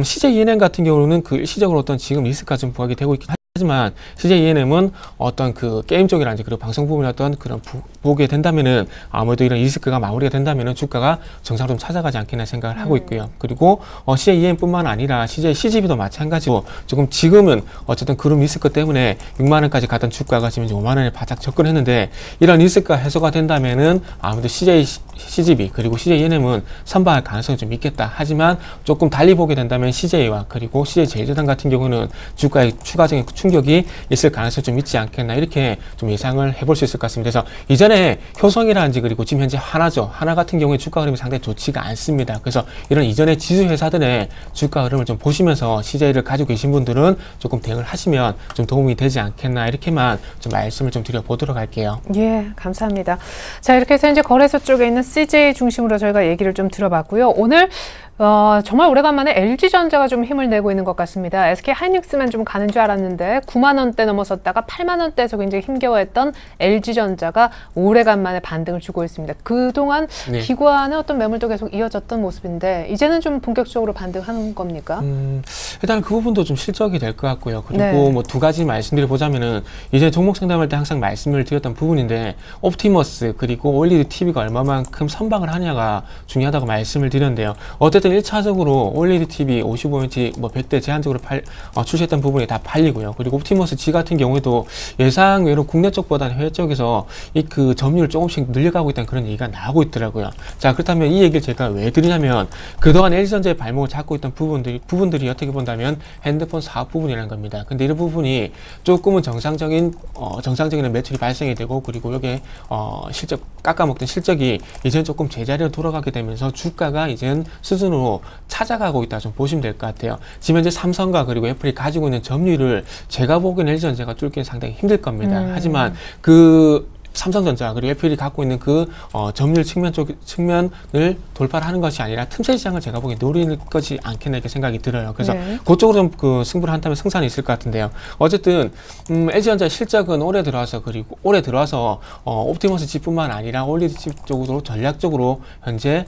CJ ENM 같은 경우는 그 일시적으로 어떤 지금 리스크가 좀 부각이 되고 있긴 하지만 CJ ENM은 어떤 그 게임 쪽이라든지 그리고 방송 부분의 어떤 그런 보게 된다면은 아무래도 이런 리스크가 마무리가 된다면은 주가가 정상으로 좀 찾아가지 않겠나 생각을 하고 있고요. 그리고 CJ ENM뿐만 아니라 CJ CGV도 마찬가지로 조금 지금은 어쨌든 그룹 리스크 때문에 6만 원까지 갔던 주가가 지금 이제 5만 원에 바짝 접근했는데 이런 리스크가 해소가 된다면은 아무래도 CJ CGV 그리고 CJ ENM은 선방할 가능성이 좀 있겠다. 하지만 조금 달리 보게 된다면 CJ와 그리고 CJ 제일제당 같은 경우는 주가에 추가적인 충격이 있을 가능성이 좀 있지 않겠나 이렇게 좀 예상을 해볼 수 있을 것 같습니다. 그래서 이전에 효성이라든지 그리고 지금 현재 하나 같은 경우에 주가 흐름이 상당히 좋지가 않습니다. 그래서 이런 이전의 지수 회사들의 주가 흐름을 좀 보시면서 CJ를 가지고 계신 분들은 조금 대응을 하시면 좀 도움이 되지 않겠나 이렇게만 좀 말씀을 좀 드려보도록 할게요. 예, 감사합니다. 자, 이렇게 해서 이제 거래소 쪽에 있는 CJ 중심으로 저희가 얘기를 좀 들어봤고요. 오늘 정말 오래간만에 LG전자가 좀 힘을 내고 있는 것 같습니다. SK하이닉스만 좀 가는 줄 알았는데 9만 원대 넘어섰다가 8만 원대에서 굉장히 힘겨워했던 LG전자가 오래간만에 반등을 주고 있습니다. 그동안 네. 기관의 어떤 매물도 계속 이어졌던 모습인데 이제는 좀 본격적으로 반등하는 겁니까? 일단 그 부분도 좀 실적이 될 것 같고요. 그리고 네. 뭐 두 가지 말씀드려보자면은 이제 종목 상담할 때 항상 말씀을 드렸던 부분인데 옵티머스 그리고 올리드 TV가 얼마만큼 선방을 하냐가 중요하다고 말씀을 드렸는데요. 어쨌든 1차적으로 올리드 TV 55인치 뭐 100대 제한적으로 출시했던 부분이 다 팔리고요. 그리고 옵티머스 G 같은 경우에도 예상외로 국내 쪽보다는 해외 쪽에서 그 점유율 조금씩 늘려가고 있다는 그런 얘기가 나오고 있더라고요. 자, 그렇다면 이 얘기를 제가 왜 드리냐면 그동안 LG전자의 발목을 잡고 있던 부분들이 어떻게 본다면 핸드폰 사업 부분이라는 겁니다. 근데 이런 부분이 조금은 정상적인 매출이 발생이 되고 그리고 여기에 실적 깎아먹던 실적이 이제는 조금 제자리로 돌아가게 되면서 주가가 이제는 수준으로 찾아가고 있다 좀 보시면 될 것 같아요. 지금 현재 삼성과 그리고 애플이 가지고 있는 점유율을 제가 보기에는 LG전자가 뚫기는 상당히 힘들 겁니다. 하지만 그 삼성전자 그리고 애플이 갖고 있는 그 점유율 측면을 돌파를 하는 것이 아니라 틈새 시장을 제가 보기에 노리는 것이 않겠나 이렇게 생각이 들어요. 그래서 네. 그쪽으로 좀 그 승부를 한다면 승산이 있을 것 같은데요. 어쨌든 LG전자의 실적은 올해 들어와서 옵티머스 G뿐만 아니라 올리드 G 쪽으로 전략적으로 현재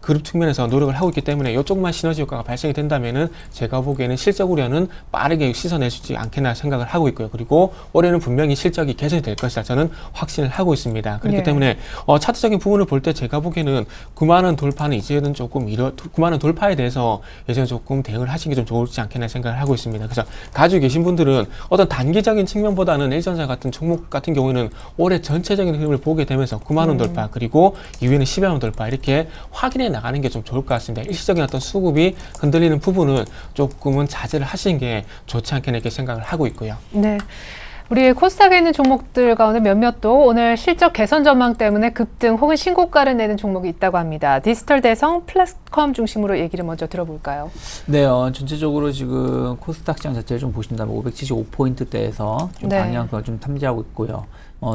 그룹 측면에서 노력을 하고 있기 때문에 이쪽만 시너지 효과가 발생이 된다면은 제가 보기에는 실적 우려는 빠르게 씻어낼 수 있지 않겠나 생각을 하고 있고요. 그리고 올해는 분명히 실적이 개선이 될 것이다. 저는 확신을 하고 있습니다. 그렇기 예. 때문에 차트적인 부분을 볼 때 제가 보기에는 9만 원 돌파는 이제는 조금 9만 원 돌파에 대해서 예전에 조금 대응을 하시는 게 좀 좋을지 않겠나 생각을 하고 있습니다. 그래서 가지고 계신 분들은 어떤 단기적인 측면보다는 LG전자 같은 종목 같은 경우에는 올해 전체적인 흐름을 보게 되면서 9만 원 돌파 그리고 이후에는 10여 원 돌파 이렇게 확인해 나가는 게 좀 좋을 것 같습니다. 일시적인 어떤 수급이 흔들리는 부분은 조금은 자제를 하시는 게 좋지 않겠나 이렇게 생각을 하고 있고요. 네. 우리 코스닥에 있는 종목들 가운데 몇몇도 오늘 실적 개선 전망 때문에 급등 혹은 신고가를 내는 종목이 있다고 합니다. 디지털 대성, 플랫컴 중심으로 얘기를 먼저 들어볼까요? 네, 전체적으로 지금 코스닥 시장 자체를 좀 보신다면 575포인트대에서 좀 네. 방향성을 좀 탐지하고 있고요.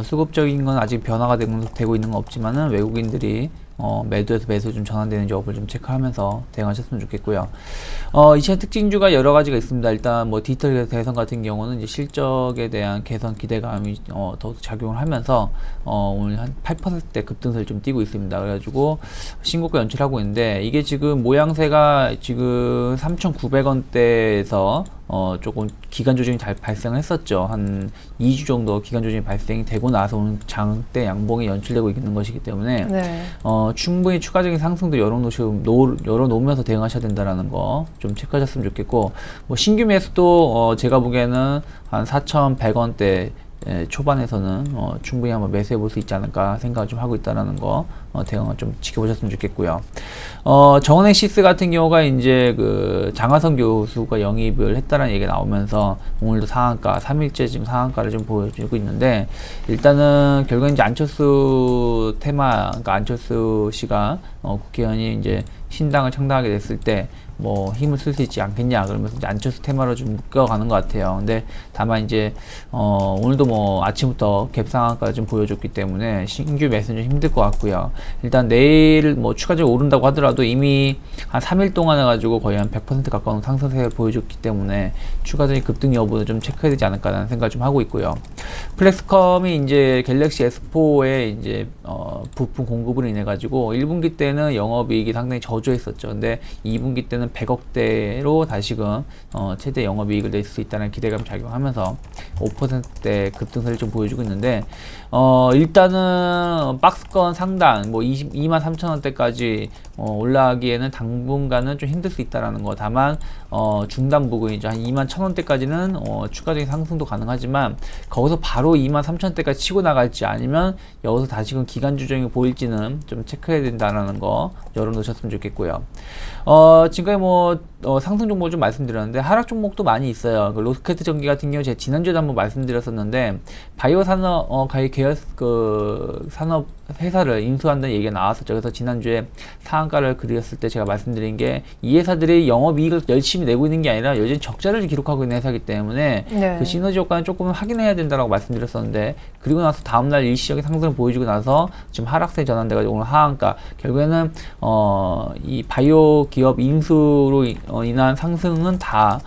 수급적인 건 아직 변화가 되고 있는 건 없지만은 외국인들이 매도에서 매수 좀 전환되는 여부를 좀 체크하면서 대응하셨으면 좋겠고요. 이 시장 특징주가 여러 가지가 있습니다. 일단 뭐 디지털 대선 같은 경우는 이제 실적에 대한 개선 기대감이 더욱 작용을 하면서 오늘 한 8%대 급등세를 좀 띄고 있습니다. 그래가지고 신고가 연출하고 있는데 이게 지금 모양새가 지금 3,900원대에서 조금 기간 조정이 잘 발생했었죠. 한 2주 정도 기간 조정이 발생이 되고 나서 오늘 장대 양봉이 연출되고 있는 것이기 때문에 네. 충분히 추가적인 상승도 열어놓으면서 대응하셔야 된다라는 거 좀 체크하셨으면 좋겠고, 뭐 신규 매수도 제가 보기에는 한 4,100원대 초반에서는 충분히 한번 매수해 볼 수 있지 않을까 생각을 좀 하고 있다라는 거 대응을 좀 지켜보셨으면 좋겠고요. 정은행 시스 같은 경우가 이제 그 장하성 교수가 영입을 했다는 얘기가 나오면서 오늘도 상한가 3일째 지금 상한가를 좀 보여주고 있는데, 일단은 결국엔 이제 안철수 테마, 그러니까 안철수 씨가 국회의원이 이제 신당을 창당하게 됐을 때 뭐 힘을 쓸 수 있지 않겠냐 그러면서 이제 안철수 테마로 좀 묶여가는 것 같아요. 근데 다만 이제 오늘도 뭐 아침부터 갭상한가를 좀 보여줬기 때문에 신규 매수는 좀 힘들 것 같고요. 일단 내일 뭐 추가적으로 오른다고 하더라도 이미 한 3일 동안 해가지고 거의 한 100% 가까운 상승세를 보여줬기 때문에 추가적인 급등 여부는 좀 체크해야 되지 않을까라는 생각을 좀 하고 있고요. 플렉스컴이 이제 갤럭시 S4에 이제 부품 공급으로 인해 가지고 1분기 때는 영업이익이 상당히 저조했었죠. 근데 2분기 때는 100억대로 다시금 최대 영업이익을 낼 수 있다는 기대감 작용하면서 5%대 급등세를 좀 보여주고 있는데, 일단은 박스권 상단 뭐 223,000원대까지 올라가기에는 당분간은 좀 힘들 수 있다라는 거. 다만 중단 부근이죠. 한 21,000원대까지는 추가적인 상승도 가능하지만 거기서 바로 23,000원대까지 치고 나갈지 아니면 여기서 다시금 기간 조정이 보일지는 좀 체크해야 된다는 거 열어놓으셨으면 좋겠고요. 지금까지 뭐 상승 종목 좀 말씀드렸는데 하락 종목도 많이 있어요. 그 로스케트 전기 같은 경우 제가 지난주에도 한번 말씀드렸었는데 바이오 산업 계열 그 산업 회사를 인수한다는 얘기가 나왔었죠. 그래서 지난주에 상한가를 그렸을 때 제가 말씀드린 게 이 회사들이 영업이익을 열심히 내고 있는 게 아니라 여전히 적자를 기록하고 있는 회사이기 때문에 네. 그 시너지 효과는 조금 확인해야 된다라고 말씀드렸었는데, 그리고 나서 다음날 일시적인 상승을 보여주고 나서 지금 하락세 전환돼가지고 오늘 하한가, 결국에는 이 바이오 기업 인수로 인한 상승은 다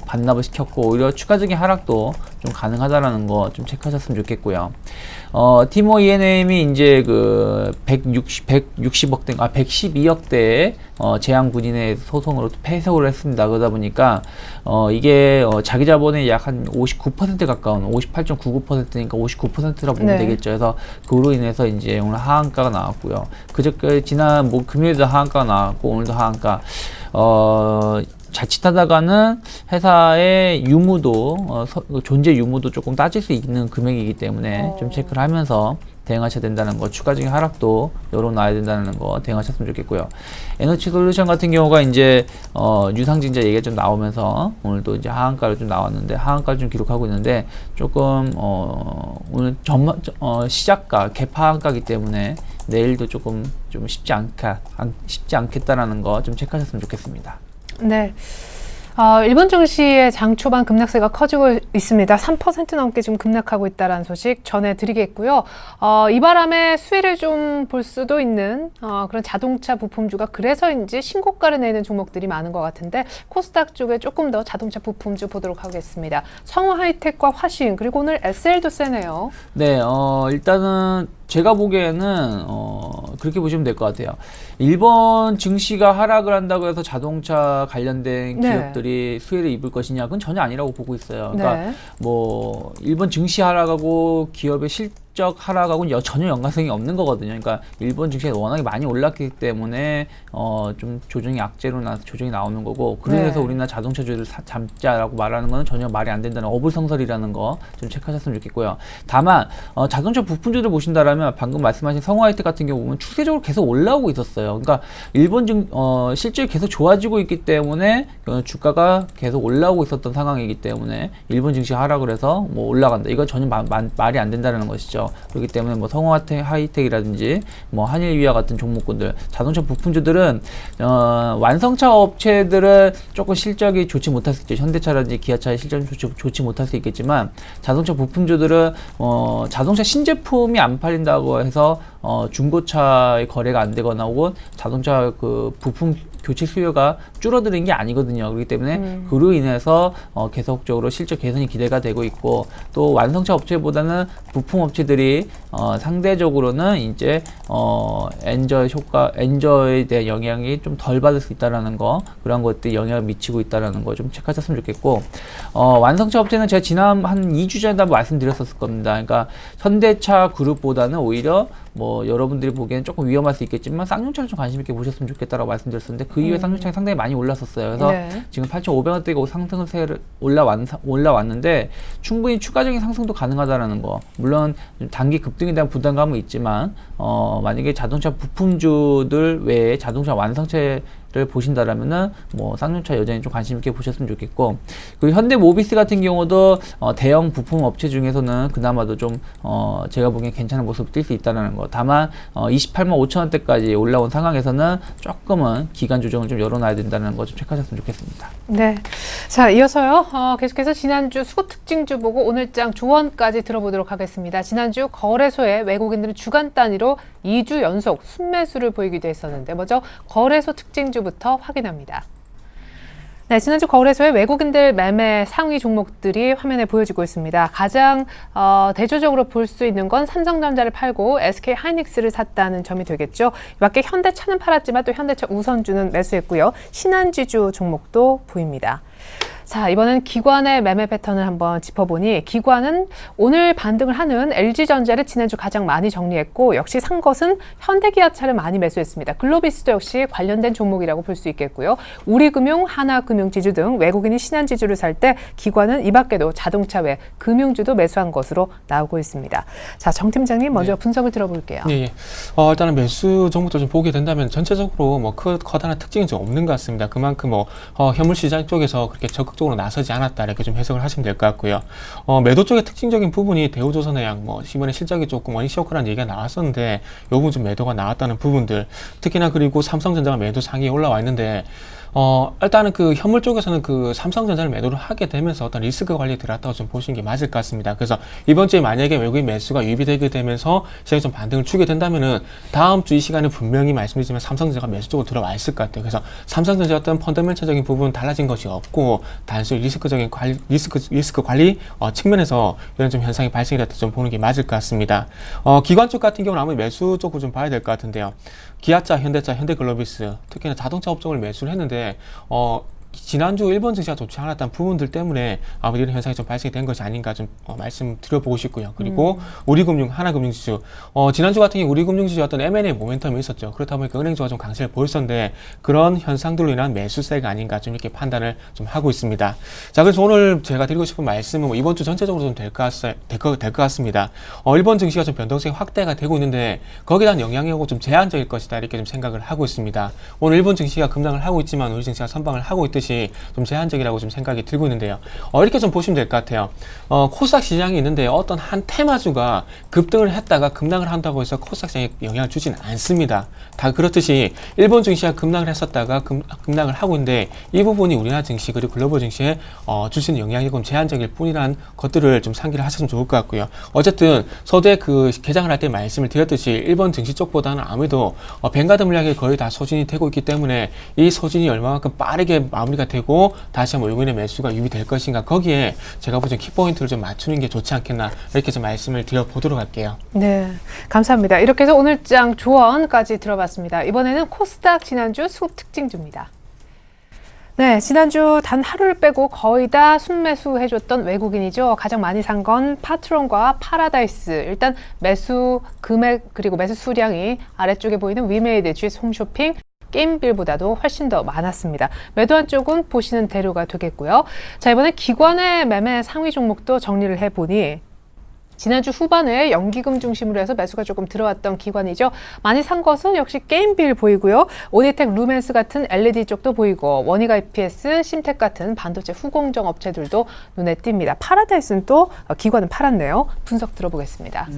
반납을 시켰고 오히려 추가적인 하락도 좀 가능하다라는 거 좀 체크하셨으면 좋겠고요. 티모 E&M이 이제 그 160억대, 112억대의 재앙 군인의 소송으로 패소를 했습니다. 그러다 보니까 이게 자기 자본의 약 한 59% 가까운 58.99%니까 59%라고 보면 네. 되겠죠. 그래서 그로 인해서 이제 오늘 하한가가 나왔고요. 그저께 지난 뭐 금요일도 하한가가 나왔고 오늘도 하한가. 자칫하다가는 회사의 유무도 존재 유무도 조금 따질 수 있는 금액이기 때문에 좀 체크를 하면서 대응하셔야 된다는 거, 추가적인 하락도 열어놔야 된다는 거 대응하셨으면 좋겠고요. 에너지 솔루션 같은 경우가 이제 유상증자 얘기가 좀 나오면서 오늘도 이제 하한가를 좀 나왔는데 하한가를 좀 기록하고 있는데 조금 오늘 시작가 개파한가기 때문에 내일도 조금 좀 쉽지 않겠다라는 거 좀 체크하셨으면 좋겠습니다. 네. 일본 증시의 장 초반 급락세가 커지고 있습니다. 3% 넘게 지금 급락하고 있다는 소식 전해드리겠고요. 이 바람에 수혜를 좀 볼 수도 있는 그런 자동차 부품주가 그래서인지 신고가를 내는 종목들이 많은 것 같은데 코스닥 쪽에 조금 더 자동차 부품주 보도록 하겠습니다. 성우 하이텍과 화신 그리고 오늘 SL도 세네요. 네, 일단은 제가 보기에는 그렇게 보시면 될 것 같아요. 일본 증시가 하락을 한다고 해서 자동차 관련된 네. 기업들이 수혜를 입을 것이냐, 그건 전혀 아니라고 보고 있어요. 그러니까 네. 뭐 일본 증시 하락하고 기업의 실적 하락하고는 전혀 연관성이 없는 거거든요. 그러니까 일본 증시가 워낙에 많이 올랐기 때문에 좀 조정이 악재로 조정이 나오는 거고, 그래서 네. 우리나라 자동차주를 잠자라고 말하는 거는 전혀 말이 안 된다는 어불성설이라는 거 좀 체크하셨으면 좋겠고요. 다만 자동차 부품주들 보신다라면 방금 말씀하신 성우하이텍 같은 경우 보면 추세적으로 계속 올라오고 있었어요. 그러니까 일본 실적이 계속 좋아지고 있기 때문에 주가가 계속 올라오고 있었던 상황이기 때문에 일본 증시 하락을 해서 뭐 올라간다, 이건 전혀 말이 안 된다는 것이죠. 그렇기 때문에 뭐 성우하이텍이라든지 뭐 한일위아 같은 종목군들, 자동차 부품주들은 완성차 업체들은 조금 실적이 좋지 못할 수 있죠. 현대차라든지 기아차의 실적이 좋지 못할 수 있겠지만 자동차 부품주들은 자동차 신제품이 안 팔린다고 해서 중고차의 거래가 안 되거나 혹은 자동차 그 부품 교체 수요가 줄어드는 게 아니거든요. 그렇기 때문에 그로 인해서 계속적으로 실적 개선이 기대가 되고 있고, 또 완성차 업체보다는 부품 업체들이 상대적으로는 이제 엔저에 대한 영향이 좀 덜 받을 수 있다라는 거, 그런 것들이 영향을 미치고 있다라는 거 좀 체크하셨으면 좋겠고, 완성차 업체는 제가 지난 한 2주 전에 한번 말씀드렸었을 겁니다. 그러니까 현대차 그룹보다는 오히려 뭐 여러분들이 보기에는 조금 위험할 수 있겠지만 쌍용차를 좀 관심 있게 보셨으면 좋겠다라고 말씀드렸었는데, 그 이후에 쌍용차가 상당히 많이 올랐었어요. 그래서 네. 지금 지금 8,500원대가 상승세를 올라왔는데 충분히 추가적인 상승도 가능하다라는 거. 물론 단기 급등에 대한 부담감은 있지만 만약에 자동차 부품주들 외에 자동차 완성차를 보신다라면은 뭐 쌍용차 여전히 좀 관심 있게 보셨으면 좋겠고, 그리고 현대모비스 같은 경우도 대형 부품 업체 중에서는 그나마도 좀 제가 보기엔 괜찮은 모습을 띌 수 있다는 거. 다만 28만 5천 원대까지 올라온 상황에서는 조금은 기간 조정을 좀 열어놔야 된다는 거 좀 체크하셨으면 좋겠습니다. 네. 자, 이어서요. 계속해서 지난주 수급 특징주 보고 오늘장 조언까지 들어보도록 하겠습니다. 지난주 거래소에 외국인들은 주간 단위로 2주 연속 순매수를 보이기도 했었는데, 먼저 거래소 특징주부터 확인합니다. 네, 지난주 거래소의 외국인들 매매 상위 종목들이 화면에 보여지고 있습니다. 가장 대조적으로 볼 수 있는 건 삼성전자를 팔고 SK 하이닉스를 샀다는 점이 되겠죠. 이 밖에 현대차는 팔았지만 또 현대차 우선주는 매수했고요. 신한지주 종목도 보입니다. 자, 이번엔 기관의 매매 패턴을 한번 짚어보니, 기관은 오늘 반등을 하는 LG전자를 지난주 가장 많이 정리했고, 역시 산 것은 현대기아차를 많이 매수했습니다. 글로비스도 역시 관련된 종목이라고 볼 수 있겠고요. 우리금융, 하나금융지주 등 외국인이 신한지주를 살 때 기관은 이 밖에도 자동차 외 금융주도 매수한 것으로 나오고 있습니다. 자, 정 팀장님 먼저 분석을 들어볼게요. 예. 일단은 매수 종목도 좀 보게 된다면 전체적으로 뭐 커다란 특징이 좀 없는 것 같습니다. 그만큼 현물 시장 쪽에서 그렇게 적극적으로 나서지 않았다, 이렇게 좀 해석을 하시면 될 것 같고요. 매도 쪽의 특징적인 부분이 대우조선해양, 이번에 실적이 조금 원인 쇼크라는 얘기가 나왔었는데, 요 부분 좀 매도가 나왔다는 부분들, 특히나 그리고 삼성전자가 매도 상위에 올라와 있는데, 일단은 그 현물 쪽에서는 그 삼성전자를 매도를 하게 되면서 어떤 리스크 관리에 들어갔다고 좀 보시는 게 맞을 것 같습니다. 그래서 이번 주에 만약에 외국인 매수가 유입이 되게 되면서 시장이 좀 반등을 주게 된다면은 다음 주 이 시간에 분명히 말씀드리지만 삼성전자가 매수 쪽으로 들어와 있을 것 같아요. 그래서 삼성전자 어떤 펀더멘탈적인 부분은 달라진 것이 없고, 단순히 리스크적인 리스크 관리 측면에서 이런 좀 현상이 발생이 됐다 좀 보는 게 맞을 것 같습니다. 기관 쪽 같은 경우는 아무래도 매수 쪽으로 좀 봐야 될 것 같은데요. 기아차, 현대차, 현대글로비스, 특히나 자동차 업종을 매수를 했는데, 지난주 일본 증시가 좋지 않았던 부분들 때문에 아무래도 이런 현상이 좀 발생이 된 것이 아닌가 좀 말씀드려보고 싶고요. 그리고 우리금융, 하나금융지주, 지난주 같은 경우 우리금융지주 어떤 M&A 모멘텀이 있었죠. 그렇다 보니까 은행주가 좀 강세를 보였었는데, 그런 현상들로 인한 매수세가 아닌가 좀 이렇게 판단을 좀 하고 있습니다. 자, 그래서 오늘 제가 드리고 싶은 말씀은 이번 주 전체적으로 좀 될 것 같습니다. 일본 증시가 좀 변동성이 확대가 되고 있는데, 거기에 대한 영향이 오고 좀 제한적일 것이다, 이렇게 좀 생각을 하고 있습니다. 오늘 일본 증시가 급락을 하고 있지만 우리 증시가 선방을 하고 있듯이 좀 제한적이라고 좀 생각이 들고 있는데요. 이렇게 좀 보시면 될 것 같아요. 코스닥 시장이 있는데 어떤 한 테마주가 급등을 했다가 급락을 한다고 해서 코스닥 시장에 영향을 주지는 않습니다. 다 그렇듯이 일본 증시가 급락을 했었다가 급락을 하고 있는데, 이 부분이 우리나라 증시 그리고 글로벌 증시에 주시는 영향이 좀 제한적일 뿐이라는 것들을 좀 상기를 하시면 좋을 것 같고요. 어쨌든 서두에 그 개장을 할 때 말씀을 드렸듯이 일본 증시 쪽보다는 아무래도 뱅가드 물량이 거의 다 소진이 되고 있기 때문에, 이 소진이 얼마만큼 빠르게 마무리가 되고 다시 한번 외국인의 매수가 유입될 것인가, 거기에 제가 보기엔 키포인트를 좀 맞추는 게 좋지 않겠나, 이렇게 좀 말씀을 드려보도록 할게요. 네, 감사합니다. 이렇게 해서 오늘장 조언까지 들어봤습니다. 이번에는 코스닥 지난주 수급 특징주입니다. 네, 지난주 단 하루를 빼고 거의 다 순매수 해줬던 외국인이죠. 가장 많이 산 건 파트론과 파라다이스. 일단 매수 금액 그리고 매수 수량이 아래쪽에 보이는 위메이드, GS 홈쇼핑, 게임빌보다도 훨씬 더 많았습니다. 매도한 쪽은 보시는 대로가 되겠고요. 자, 이번에 기관의 매매 상위 종목도 정리를 해보니, 지난주 후반에 연기금 중심으로 해서 매수가 조금 들어왔던 기관이죠. 많이 산 것은 역시 게임빌 보이고요. 오디텍, 루멘스 같은 LED 쪽도 보이고, 원익 IPS, 심텍 같은 반도체 후공정 업체들도 눈에 띕니다. 파라다이스는 또 기관은 팔았네요. 분석 들어보겠습니다.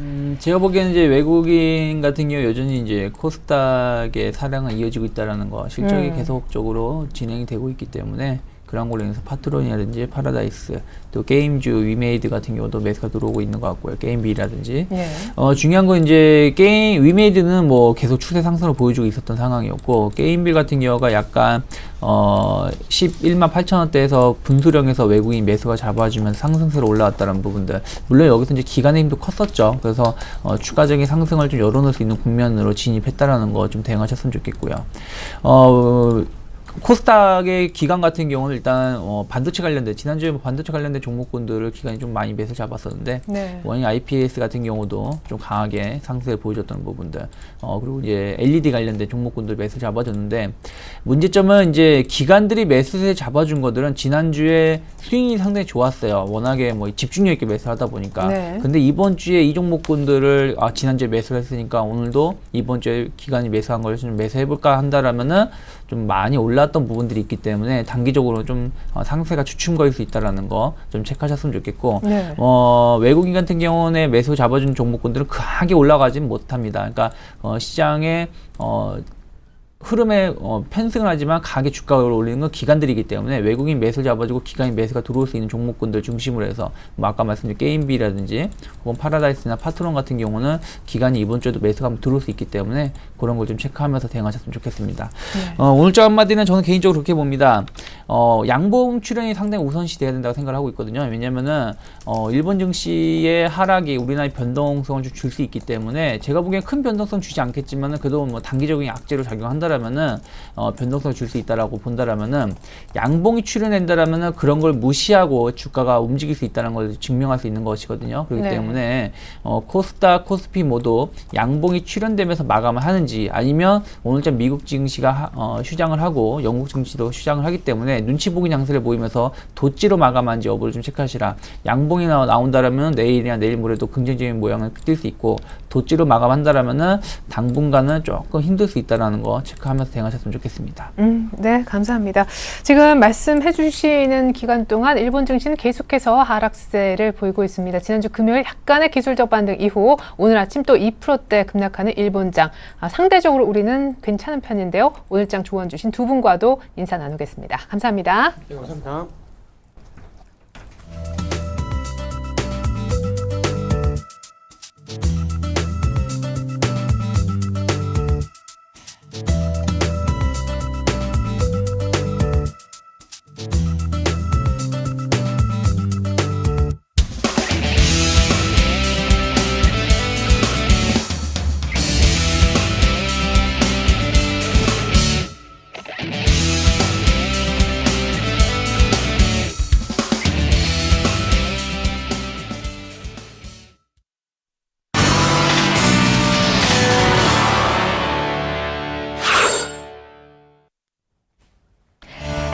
제가 보기에는 이제 외국인 같은 경우 여전히 이제 코스닥의 사량은 이어지고 있다라는 거, 실적이 계속적으로 진행이 되고 있기 때문에 그런 걸로 인해서 파트론이라든지 파라다이스, 또 게임주, 위메이드 같은 경우도 매수가 들어오고 있는 것 같고요. 게임비라든지. 네. 중요한 건 이제 위메이드는 뭐 계속 추세 상승을 보여주고 있었던 상황이었고, 게임빌 같은 경우가 약간 11만 8천 원대에서 분수령에서 외국인 매수가 잡아주면서 상승세로 올라왔다는 부분들. 물론 여기서 이제 기간의 힘도 컸었죠. 그래서 추가적인 상승을 좀 열어놓을 수 있는 국면으로 진입했다라는 거 좀 대응하셨으면 좋겠고요. 코스닥의 기간 같은 경우는 일단 반도체 관련된, 지난주에 반도체 관련된 종목군들을 기간이 좀 많이 매수 잡았었는데, 네. 원인 IPS 같은 경우도 좀 강하게 상승을 보여줬던 부분들, 그리고 이제 LED 관련된 종목군들 매수 잡아줬는데, 문제점은 이제 기관들이 매수세 잡아준 것들은 지난주에 스윙이 상당히 좋았어요. 워낙에 뭐 집중력 있게 매수하다 보니까. 네. 근데 이번 주에 이 종목군들을 지난주에 매수를 했으니까 오늘도 이번 주에 기관이 매수한 걸 좀 매수해볼까 한다라면은 좀 많이 올랐던 부분들이 있기 때문에 단기적으로 좀 상세가 주춤거릴 수 있다라는 거 좀 체크하셨으면 좋겠고, 네. 외국인 같은 경우는 매수 잡아준 종목군들은 크게 올라가진 못합니다. 그러니까 시장에 흐름에 편승을 하지만 가게 주가를 올리는 건 기관들이기 때문에 외국인 매수 잡아주고 기관이 매수가 들어올 수 있는 종목군들 중심으로 해서 뭐 아까 말씀드린 게임비라든지 혹은 파라다이스나 파트론 같은 경우는 기관이 이번 주에도 매수가 한번 들어올 수 있기 때문에 그런 걸 좀 체크하면서 대응하셨으면 좋겠습니다. 네. 오늘자 한마디는 저는 개인적으로 그렇게 봅니다. 양봉 출현이 상당히 우선시 돼야 된다고 생각을 하고 있거든요. 왜냐면은 일본 증시의 하락이 우리나라의 변동성을 좀 줄 수 있기 때문에 제가 보기엔 큰 변동성 주지 않겠지만은 그래도 뭐 단기적인 악재로 작용한다라면은 변동성을 줄 수 있다라고 본다라면은 양봉이 출현된다라면은 그런 걸 무시하고 주가가 움직일 수 있다는 걸 증명할 수 있는 것이거든요. 그렇기 네. 때문에 코스닥, 코스피 모두 양봉이 출현되면서 마감을 하는지, 아니면 오늘자 미국 증시가 휴장을 하고 영국 증시도 휴장을 하기 때문에 눈치 보기 장세를 보이면서 도지로 마감한지 여부를 좀 체크하시라. 양봉이 나온다라면 내일이나 내일 모레도 긍정적인 모양을 띌 수 있고, 도지로 마감한다라면은 당분간은 조금 힘들 수 있다라는 거 체크하면서 대응하셨으면 좋겠습니다. 네, 감사합니다. 지금 말씀해 주시는 기간 동안 일본 증시는 계속해서 하락세를 보이고 있습니다. 지난주 금요일 약간의 기술적 반등 이후 오늘 아침 또 2%대 급락하는 일본장. 상대적으로 우리는 괜찮은 편인데요. 오늘장 조언 주신 두 분과도 인사 나누겠습니다. 감사합니다. 네, 감사합니다.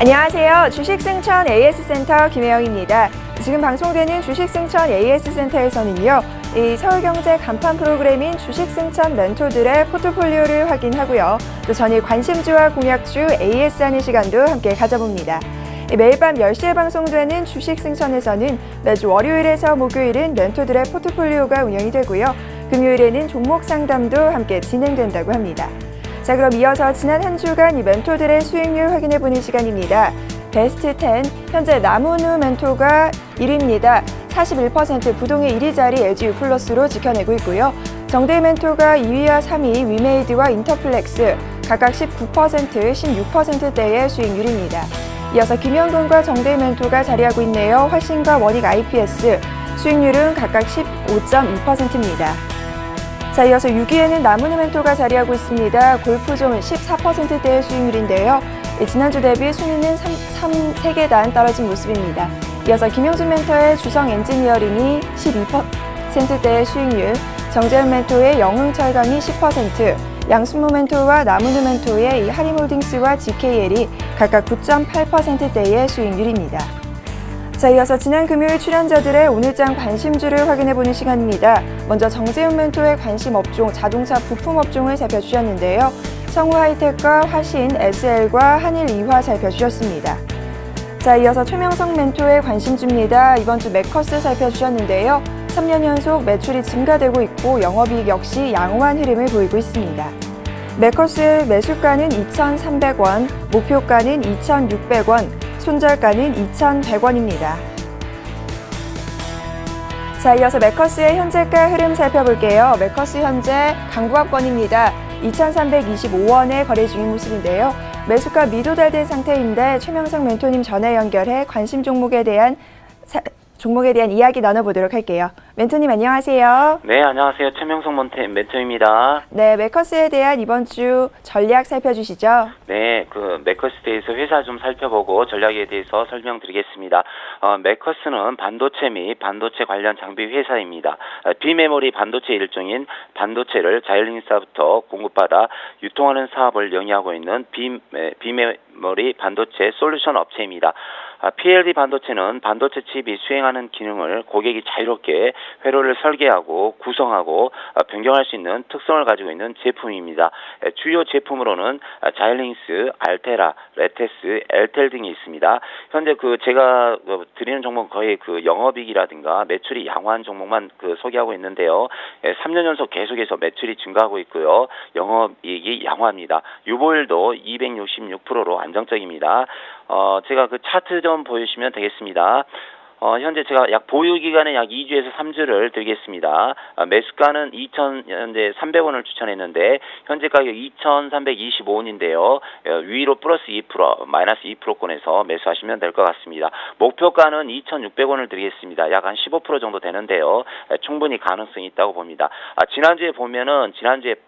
안녕하세요. 주식승천 AS센터 김혜영입니다. 지금 방송되는 주식승천 AS센터에서는요, 이 서울경제 간판 프로그램인 주식승천 멘토들의 포트폴리오를 확인하고요, 또 전일 관심주와 공약주 AS하는 시간도 함께 가져봅니다. 매일 밤 10시에 방송되는 주식승천에서는 매주 월요일에서 목요일은 멘토들의 포트폴리오가 운영이 되고요, 금요일에는 종목 상담도 함께 진행된다고 합니다. 자, 그럼 이어서 지난 한 주간 이 멘토들의 수익률 확인해보는 시간입니다. 베스트 10, 현재 나무누 멘토가 1위입니다. 41% 부동의 1위 자리 LGU 플러스로 지켜내고 있고요. 정대일 멘토가 2위와 3위 위메이드와 인터플렉스, 각각 19%, 16%대의 수익률입니다. 이어서 김현근과 정대일 멘토가 자리하고 있네요. 화신과 원익 IPS, 수익률은 각각 15.2%입니다. 자, 이어서 6위에는 나무누 멘토가 자리하고 있습니다. 골프존 14%대의 수익률인데요. 지난주 대비 순위는 3계단 떨어진 모습입니다. 이어서 김용준 멘토의 주성 엔지니어링이 12%대의 수익률, 정재현 멘토의 영흥철강이 10%, 양순모 멘토와 나무누 멘토의 이 하림홀딩스와 GKL이 각각 9.8%대의 수익률입니다. 자, 이어서 지난 금요일 출연자들의 오늘장 관심주를 확인해보는 시간입니다. 먼저 정재훈 멘토의 관심 업종, 자동차 부품 업종을 살펴주셨는데요. 성우하이텍과 화신, SL과 한일 이화 살펴주셨습니다. 자, 이어서 최명성 멘토의 관심주입니다. 이번 주 메커스 살펴주셨는데요. 3년 연속 매출이 증가되고 있고 영업이익 역시 양호한 흐름을 보이고 있습니다. 메커스의 매수가는 2,300원, 목표가는 2,600원, 손절가는 2,100원입니다. 자, 이어서 매커스의 현재가 흐름 살펴볼게요. 매커스 현재 강보합권입니다. 2,325원에 거래 중인 모습인데요. 매수가 미도달된 상태인데 최명성 멘토님 전화 연결해 관심 종목에 대한 이야기 나눠보도록 할게요. 멘토님 안녕하세요. 네, 안녕하세요. 최명성 멘토입니다. 네, 매커스에 대한 이번 주 전략 살펴주시죠. 네, 매커스에 대해서 회사 좀 살펴보고 전략에 대해서 설명드리겠습니다. 매커스는 반도체 및 반도체 관련 장비 회사입니다. 비메모리 반도체 일종인 반도체를 자이언트부터 공급받아 유통하는 사업을 영위하고 있는 비메모리 반도체 솔루션 업체입니다. PLD 반도체는 반도체 칩이 수행하는 기능을 고객이 자유롭게 회로를 설계하고 구성하고 변경할 수 있는 특성을 가지고 있는 제품입니다. 주요 제품으로는 자이링스, 알테라, 레테스, 엘텔 등이 있습니다. 현재 제가 드리는 종목은 거의 영업이익이라든가 매출이 양호한 종목만 소개하고 있는데요. 3년 연속 계속해서 매출이 증가하고 있고요. 영업이익이 양호합니다. 유보율도 266%로 안정적입니다. 제가 차트 좀 보여주시면 되겠습니다. 현재 제가 보유기간은 약 2주에서 3주를 드리겠습니다. 매수가는 현재 300원을 추천했는데, 현재 가격 2,325원인데요. 위로 플러스 2%, 마이너스 2%권에서 매수하시면 될 것 같습니다. 목표가는 2,600원을 드리겠습니다. 약 한 15% 정도 되는데요. 충분히 가능성이 있다고 봅니다. 지난주에 보면은,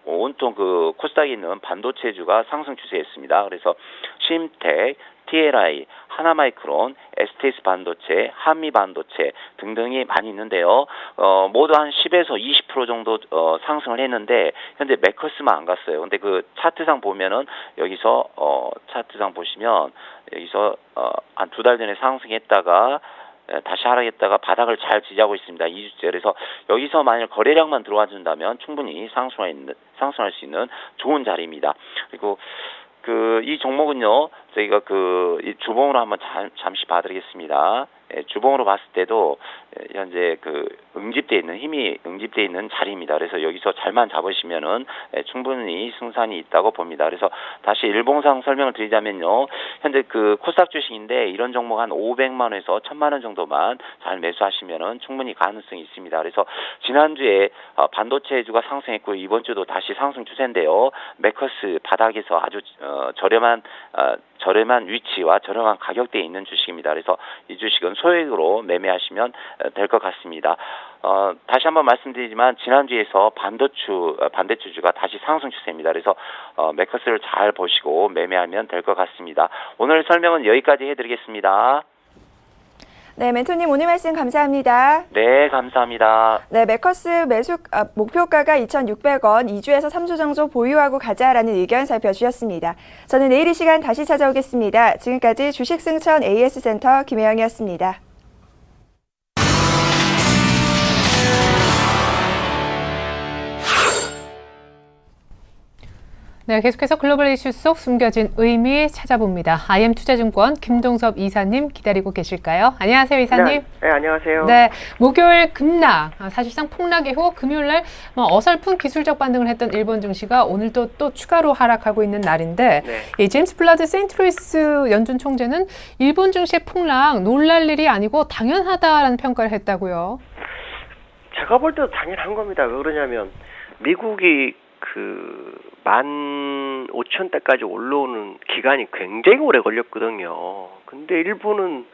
온통 코스닥에 있는 반도체주가 상승 추세였습니다. 그래서 심텍, TLI, 하나마이크론, STS 반도체, 한미 반도체 등등이 많이 있는데요. 모두 한 10에서 20% 정도 상승을 했는데, 현재 매커스만 안 갔어요. 근데 차트상 보면은 여기서 차트상 보시면 여기서 한 2달 전에 상승했다가 다시 하락했다가 바닥을 잘 지지하고 있습니다. 2주째. 그래서 여기서 만약 거래량만 들어와 준다면 충분히 상승할 수 있는 좋은 자리입니다. 그리고 이 종목은요, 저희가 이 주봉으로 한번 잠시 봐드리겠습니다. 주봉으로 봤을 때도 현재 힘이 응집되어 있는 자리입니다. 그래서 여기서 잘만 잡으시면은 충분히 승산이 있다고 봅니다. 그래서 다시 일봉상 설명을 드리자면요, 현재 코스닥 주식인데 이런 종목 한 500만원에서 1000만원 정도만 잘 매수하시면은 충분히 가능성이 있습니다. 그래서 지난주에 반도체주가 상승했고 이번 주도 다시 상승 추세인데요, 매커스 바닥에서 아주 저렴한 위치와 저렴한 가격대에 있는 주식입니다. 그래서 이 주식은 소액으로 매매하시면 될 것 같습니다. 다시 한번 말씀드리지만 지난주에서 반대주주가 다시 상승 추세입니다. 그래서 매커스를 잘 보시고 매매하면 될 것 같습니다. 오늘 설명은 여기까지 해드리겠습니다. 네, 멘토님 오늘 말씀 감사합니다. 네, 감사합니다. 네, 매커스 목표가가 2,600원, 2주에서 3주 정도 보유하고 가자라는 의견 살펴주셨습니다. 저는 내일 이 시간 다시 찾아오겠습니다. 지금까지 주식승천 AS센터 김혜영이었습니다. 네, 계속해서 글로벌 이슈 속 숨겨진 의미 찾아봅니다. IM투자증권 김동섭 이사님 기다리고 계실까요? 안녕하세요, 이사님. 네, 안녕하세요. 네, 목요일 급락, 사실상 폭락 이후 금요일날 어설픈 기술적 반등을 했던 일본 증시가 오늘도 또 추가로 하락하고 있는 날인데, 이 제임스 블라드 세인트루이스 연준 총재는 일본 증시의 폭락 놀랄 일이 아니고 당연하다라는 평가를 했다고요. 제가 볼 때도 당연한 겁니다. 왜 그러냐면 미국이 15,000대까지 올라오는 기간이 굉장히 오래 걸렸거든요. 근데 일본은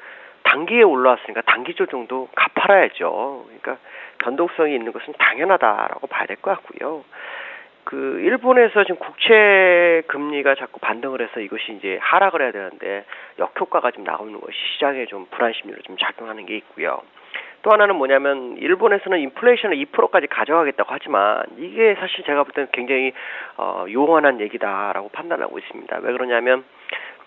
단기에 올라왔으니까 단기 조정도 갚아야죠. 그러니까 변동성이 있는 것은 당연하다라고 봐야 될 것 같고요. 일본에서 지금 국채 금리가 자꾸 반등을 해서 이것이 이제 하락을 해야 되는데 역효과가 좀 나오는 것이 시장에 좀 불안 심리로 좀 작용하는 게 있고요. 또 하나는 뭐냐면 일본에서는 인플레이션을 2%까지 가져가겠다고 하지만 이게 사실 제가 볼 때는 굉장히 요원한 얘기다라고 판단하고 있습니다. 왜 그러냐면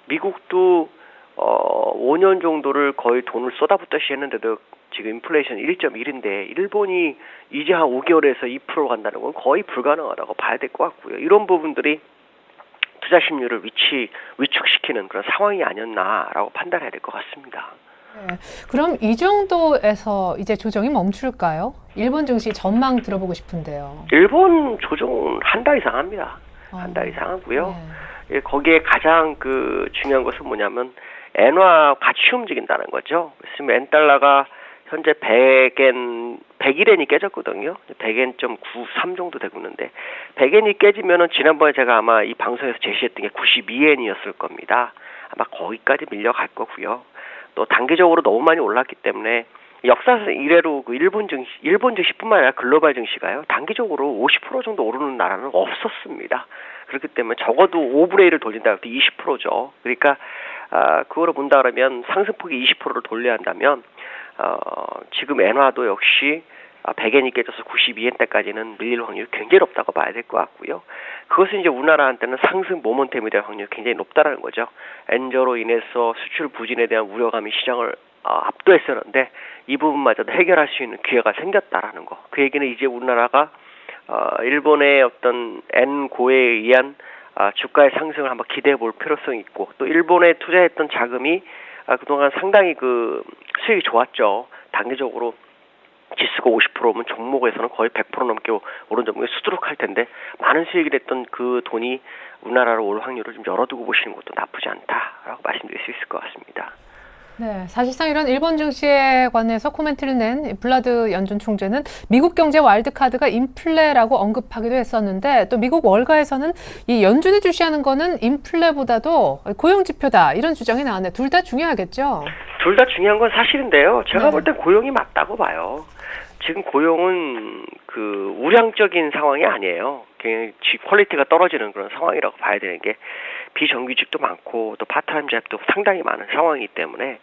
미국도 5년 정도를 거의 돈을 쏟아붓다시 했는데도 지금 인플레이션 1.1인데 일본이 이제 한 5개월에서 2% 간다는 건 거의 불가능하다고 봐야 될 것 같고요. 이런 부분들이 투자 심리를 위축시키는 그런 상황이 아니었나라고 판단해야 될 것 같습니다. 네, 그럼 이 정도에서 이제 조정이 멈출까요? 일본 증시 전망 들어보고 싶은데요. 일본 조정은 한 달 이상 합니다. 한 달 이상 하고요. 네. 거기에 가장 중요한 것은 뭐냐면 엔화 같이 움직인다는 거죠. 그래서 엔달러가 현재 100일엔이 깨졌거든요. 100엔.93 정도 되고 있는데 100엔이 깨지면은 지난번에 제가 아마 이 방송에서 제시했던 게 92엔이었을 겁니다. 아마 거기까지 밀려갈 거고요. 또 단기적으로 너무 많이 올랐기 때문에 역사상 이래로 그 일본 증시뿐만 아니라 글로벌 증시가요. 단기적으로 50% 정도 오르는 나라는 없었습니다. 그렇기 때문에 적어도 5분의 1을 돌린다 할 때 20%죠. 그러니까 그거를 본다 그러면 상승폭이 20%를 돌려야 한다면 지금 엔화도 역시 100엔이 깨져서 92엔대까지는 밀릴 확률이 굉장히 높다고 봐야 될 것 같고요. 그것은 이제 우리나라한테는 상승 모멘텀이 될 확률이 굉장히 높다는 거죠. 엔저로 인해서 수출 부진에 대한 우려감이 시장을 압도했었는데 이 부분마저도 해결할 수 있는 기회가 생겼다라는 거. 그 얘기는 이제 우리나라가 일본의 어떤 엔고에 의한 주가의 상승을 한번 기대해 볼 필요성이 있고 또 일본에 투자했던 자금이 그동안 상당히 그 수익이 좋았죠. 단기적으로 지수가 50%면 종목에서는 거의 100% 넘게 오른 종목이 수두룩할 텐데 많은 수익이 됐던 그 돈이 우리나라로 올 확률을 좀 열어두고 보시는 것도 나쁘지 않다라고 말씀드릴 수 있을 것 같습니다. 네, 사실상 이런 일본 증시에 관해서 코멘트를 낸 블라드 연준 총재는 미국 경제 와일드카드가 인플레라고 언급하기도 했었는데 또 미국 월가에서는 이 연준이 주시하는 거는 인플레보다도 고용지표다 이런 주장이 나왔는데 둘 다 중요하겠죠? 둘 다 중요한 건 사실인데요. 제가 볼 땐 고용이 맞다고 봐요. 지금 고용은 그 우량적인 상황이 아니에요. 굉장히 퀄리티가 떨어지는 그런 상황이라고 봐야 되는 게 비정규직도 많고 또 파트타임 잡도 상당히 많은 상황이기 때문에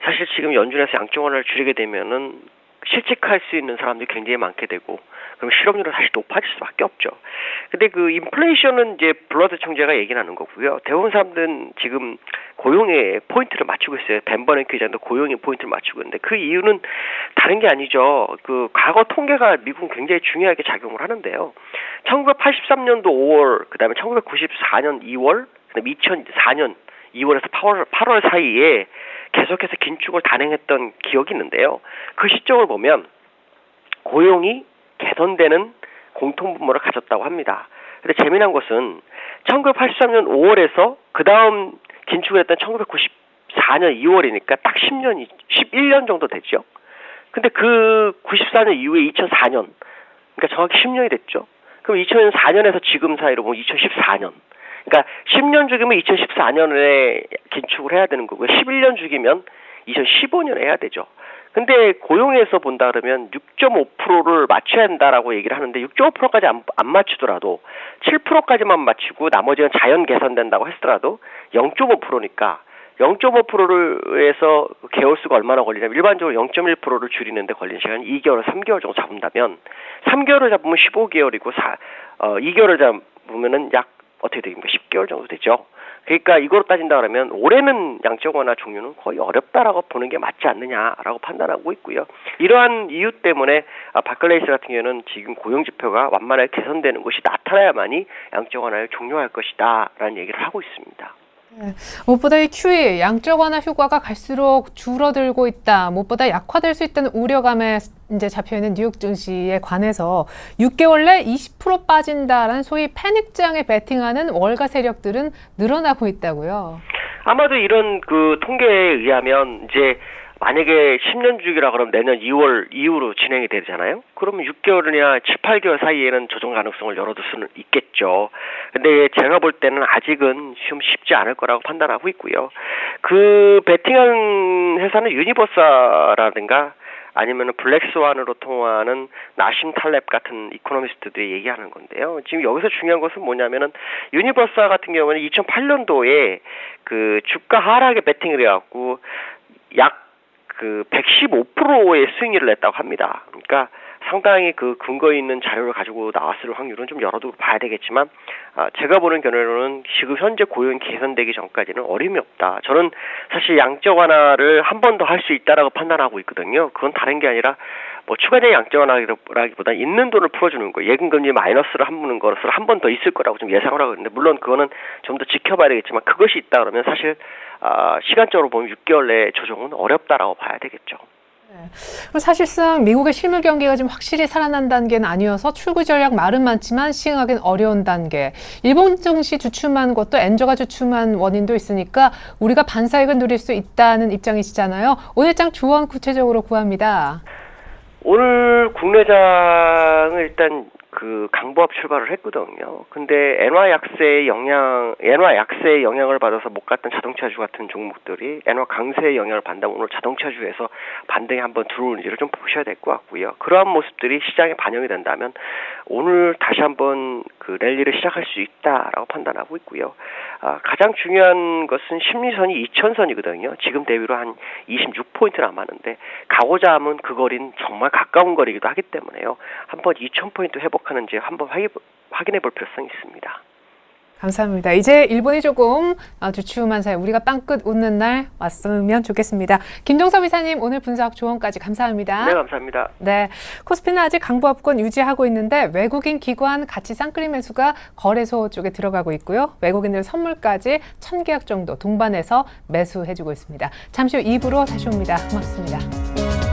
사실 지금 연준에서 양적 완화를 줄이게 되면은 실직할 수 있는 사람들이 굉장히 많게 되고 그럼 실업률은 다시 높아질 수밖에 없죠. 근데 그 인플레이션은 이제 블러드 총재가 얘기하는 거고요. 대부분 사람들은 지금 고용에 포인트를 맞추고 있어요. 벤 버냉키 의장도 고용에 포인트를 맞추고 있는데 그 이유는 다른 게 아니죠. 그 과거 통계가 미국은 굉장히 중요하게 작용을 하는데요. 1983년도 5월, 그다음에 1994년 2월, 그다음에 2004년 2월에서 8월 사이에 계속해서 긴축을 단행했던 기억이 있는데요. 그 시점을 보면 고용이 개선되는 공통분모를 가졌다고 합니다. 근데 재미난 것은 1983년 5월에서 그 다음 긴축을 했던 1994년 2월이니까 딱 11년 정도 됐죠. 근데 그 94년 이후에 2004년, 그러니까 정확히 10년이 됐죠. 그럼 2004년에서 지금 사이로 보면 2014년. 그러니까 10년 주기면 2014년에 긴축을 해야 되는 거고요. 11년 주기면 2015년에 해야 되죠. 근데 고용에서 본다 그러면 6.5%를 맞춰야 한다라고 얘기를 하는데 6.5%까지 안 맞추더라도 7%까지만 맞추고 나머지는 자연 개선된다고 했더라도 0.5%니까 0.5%를 해서 개월수가 얼마나 걸리냐면 일반적으로 0.1%를 줄이는데 걸리는 시간이 2개월, 3개월 정도 잡는다면 3개월을 잡으면 15개월이고 2개월을 잡으면은 약 어떻게 되겠습니까? 10개월 정도 되죠. 그러니까 이거로 따진다 그러면 올해는 양적 완화 종료는 거의 어렵다라고 보는 게 맞지 않느냐라고 판단하고 있고요. 이러한 이유 때문에 바클레이스 같은 경우는 지금 고용 지표가 완만하게 개선되는 것이 나타나야만이 양적 완화를 종료할 것이다라는 얘기를 하고 있습니다. 네, 무엇보다 이 QE, 양적 완화 효과가 갈수록 줄어들고 있다. 무엇보다 약화될 수 있다는 우려감에 이제 잡혀있는 뉴욕 증시에 관해서 6개월 내 20% 빠진다라는 소위 패닉장에 베팅하는 월가 세력들은 늘어나고 있다고요. 아마도 이런 그 통계에 의하면 이제 만약에 10년 주기라 그러면 내년 2월 이후로 진행이 되잖아요. 그러면 6개월이나 7, 8개월 사이에는 조정 가능성을 열어둘 수는 있겠죠. 근데 제가 볼 때는 아직은 쉽지 않을 거라고 판단하고 있고요. 그 베팅한 회사는 유니버사라든가 아니면 블랙스완으로 통하는 나심 탈렙 같은 이코노미스트들이 얘기하는 건데요. 지금 여기서 중요한 것은 뭐냐면은 유니버사 같은 경우는 2008년도에 그 주가 하락에 베팅을 해갖고 약 그 115%의 수익률을 냈다고 합니다. 그러니까 상당히 그 근거 있는 자료를 가지고 나왔을 확률은 좀 열어두고 봐야 되겠지만 제가 보는 견해로는 지금 현재 고용이 개선되기 전까지는 어림이 없다. 저는 사실 양적 완화를 한 번 더 할 수 있다라고 판단하고 있거든요. 그건 다른 게 아니라 뭐 추가적인 양적 완화라기보다 있는 돈을 풀어주는 거, 예금금리 마이너스를 한무는 것을 한 번 더 있을 거라고 좀 예상을 하고 있는데 물론 그거는 좀 더 지켜봐야 되겠지만 그것이 있다 그러면 사실 시간적으로 보면 6개월 내에 조정은 어렵다라고 봐야 되겠죠. 사실상 미국의 실물 경기가 지금 확실히 살아난 단계는 아니어서 출구 전략 말은 많지만 시행하기는 어려운 단계. 일본 증시 주춤한 것도 엔저가 주춤한 원인도 있으니까 우리가 반사익을 누릴 수 있다는 입장이시잖아요. 오늘 장 조언 구체적으로 구합니다. 오늘 국내장은 일단 강보합 출발을 했거든요. 근데 엔화 약세의 영향을 받아서 못 갔던 자동차주 같은 종목들이 엔화 강세의 영향을 받는다면 오늘 자동차주에서 반등이 한번 들어오는지를 좀 보셔야 될 것 같고요. 그러한 모습들이 시장에 반영이 된다면 오늘 다시 한번 랠리를 시작할 수 있다라고 판단하고 있고요. 가장 중요한 것은 심리선이 2000선이거든요. 지금 대비로 한 26포인트 남았는데 가고자 하면 그 거리는 정말 가까운 거리이기도 하기 때문에요. 한번 2000포인트 회복하는지 한번 확인해 볼 필요성이 있습니다. 감사합니다. 이제 일본이 조금 주춤한 사이 우리가 빵끝 웃는 날 왔으면 좋겠습니다. 김동섭 이사님 오늘 분석 조언까지 감사합니다. 네, 감사합니다. 네, 코스피는 아직 강보합권 유지하고 있는데 외국인 기관 가치 쌍끌이 매수가 거래소 쪽에 들어가고 있고요. 외국인들 선물까지 1000계약 정도 동반해서 매수해주고 있습니다. 잠시 후 2부로 다시 옵니다. 고맙습니다.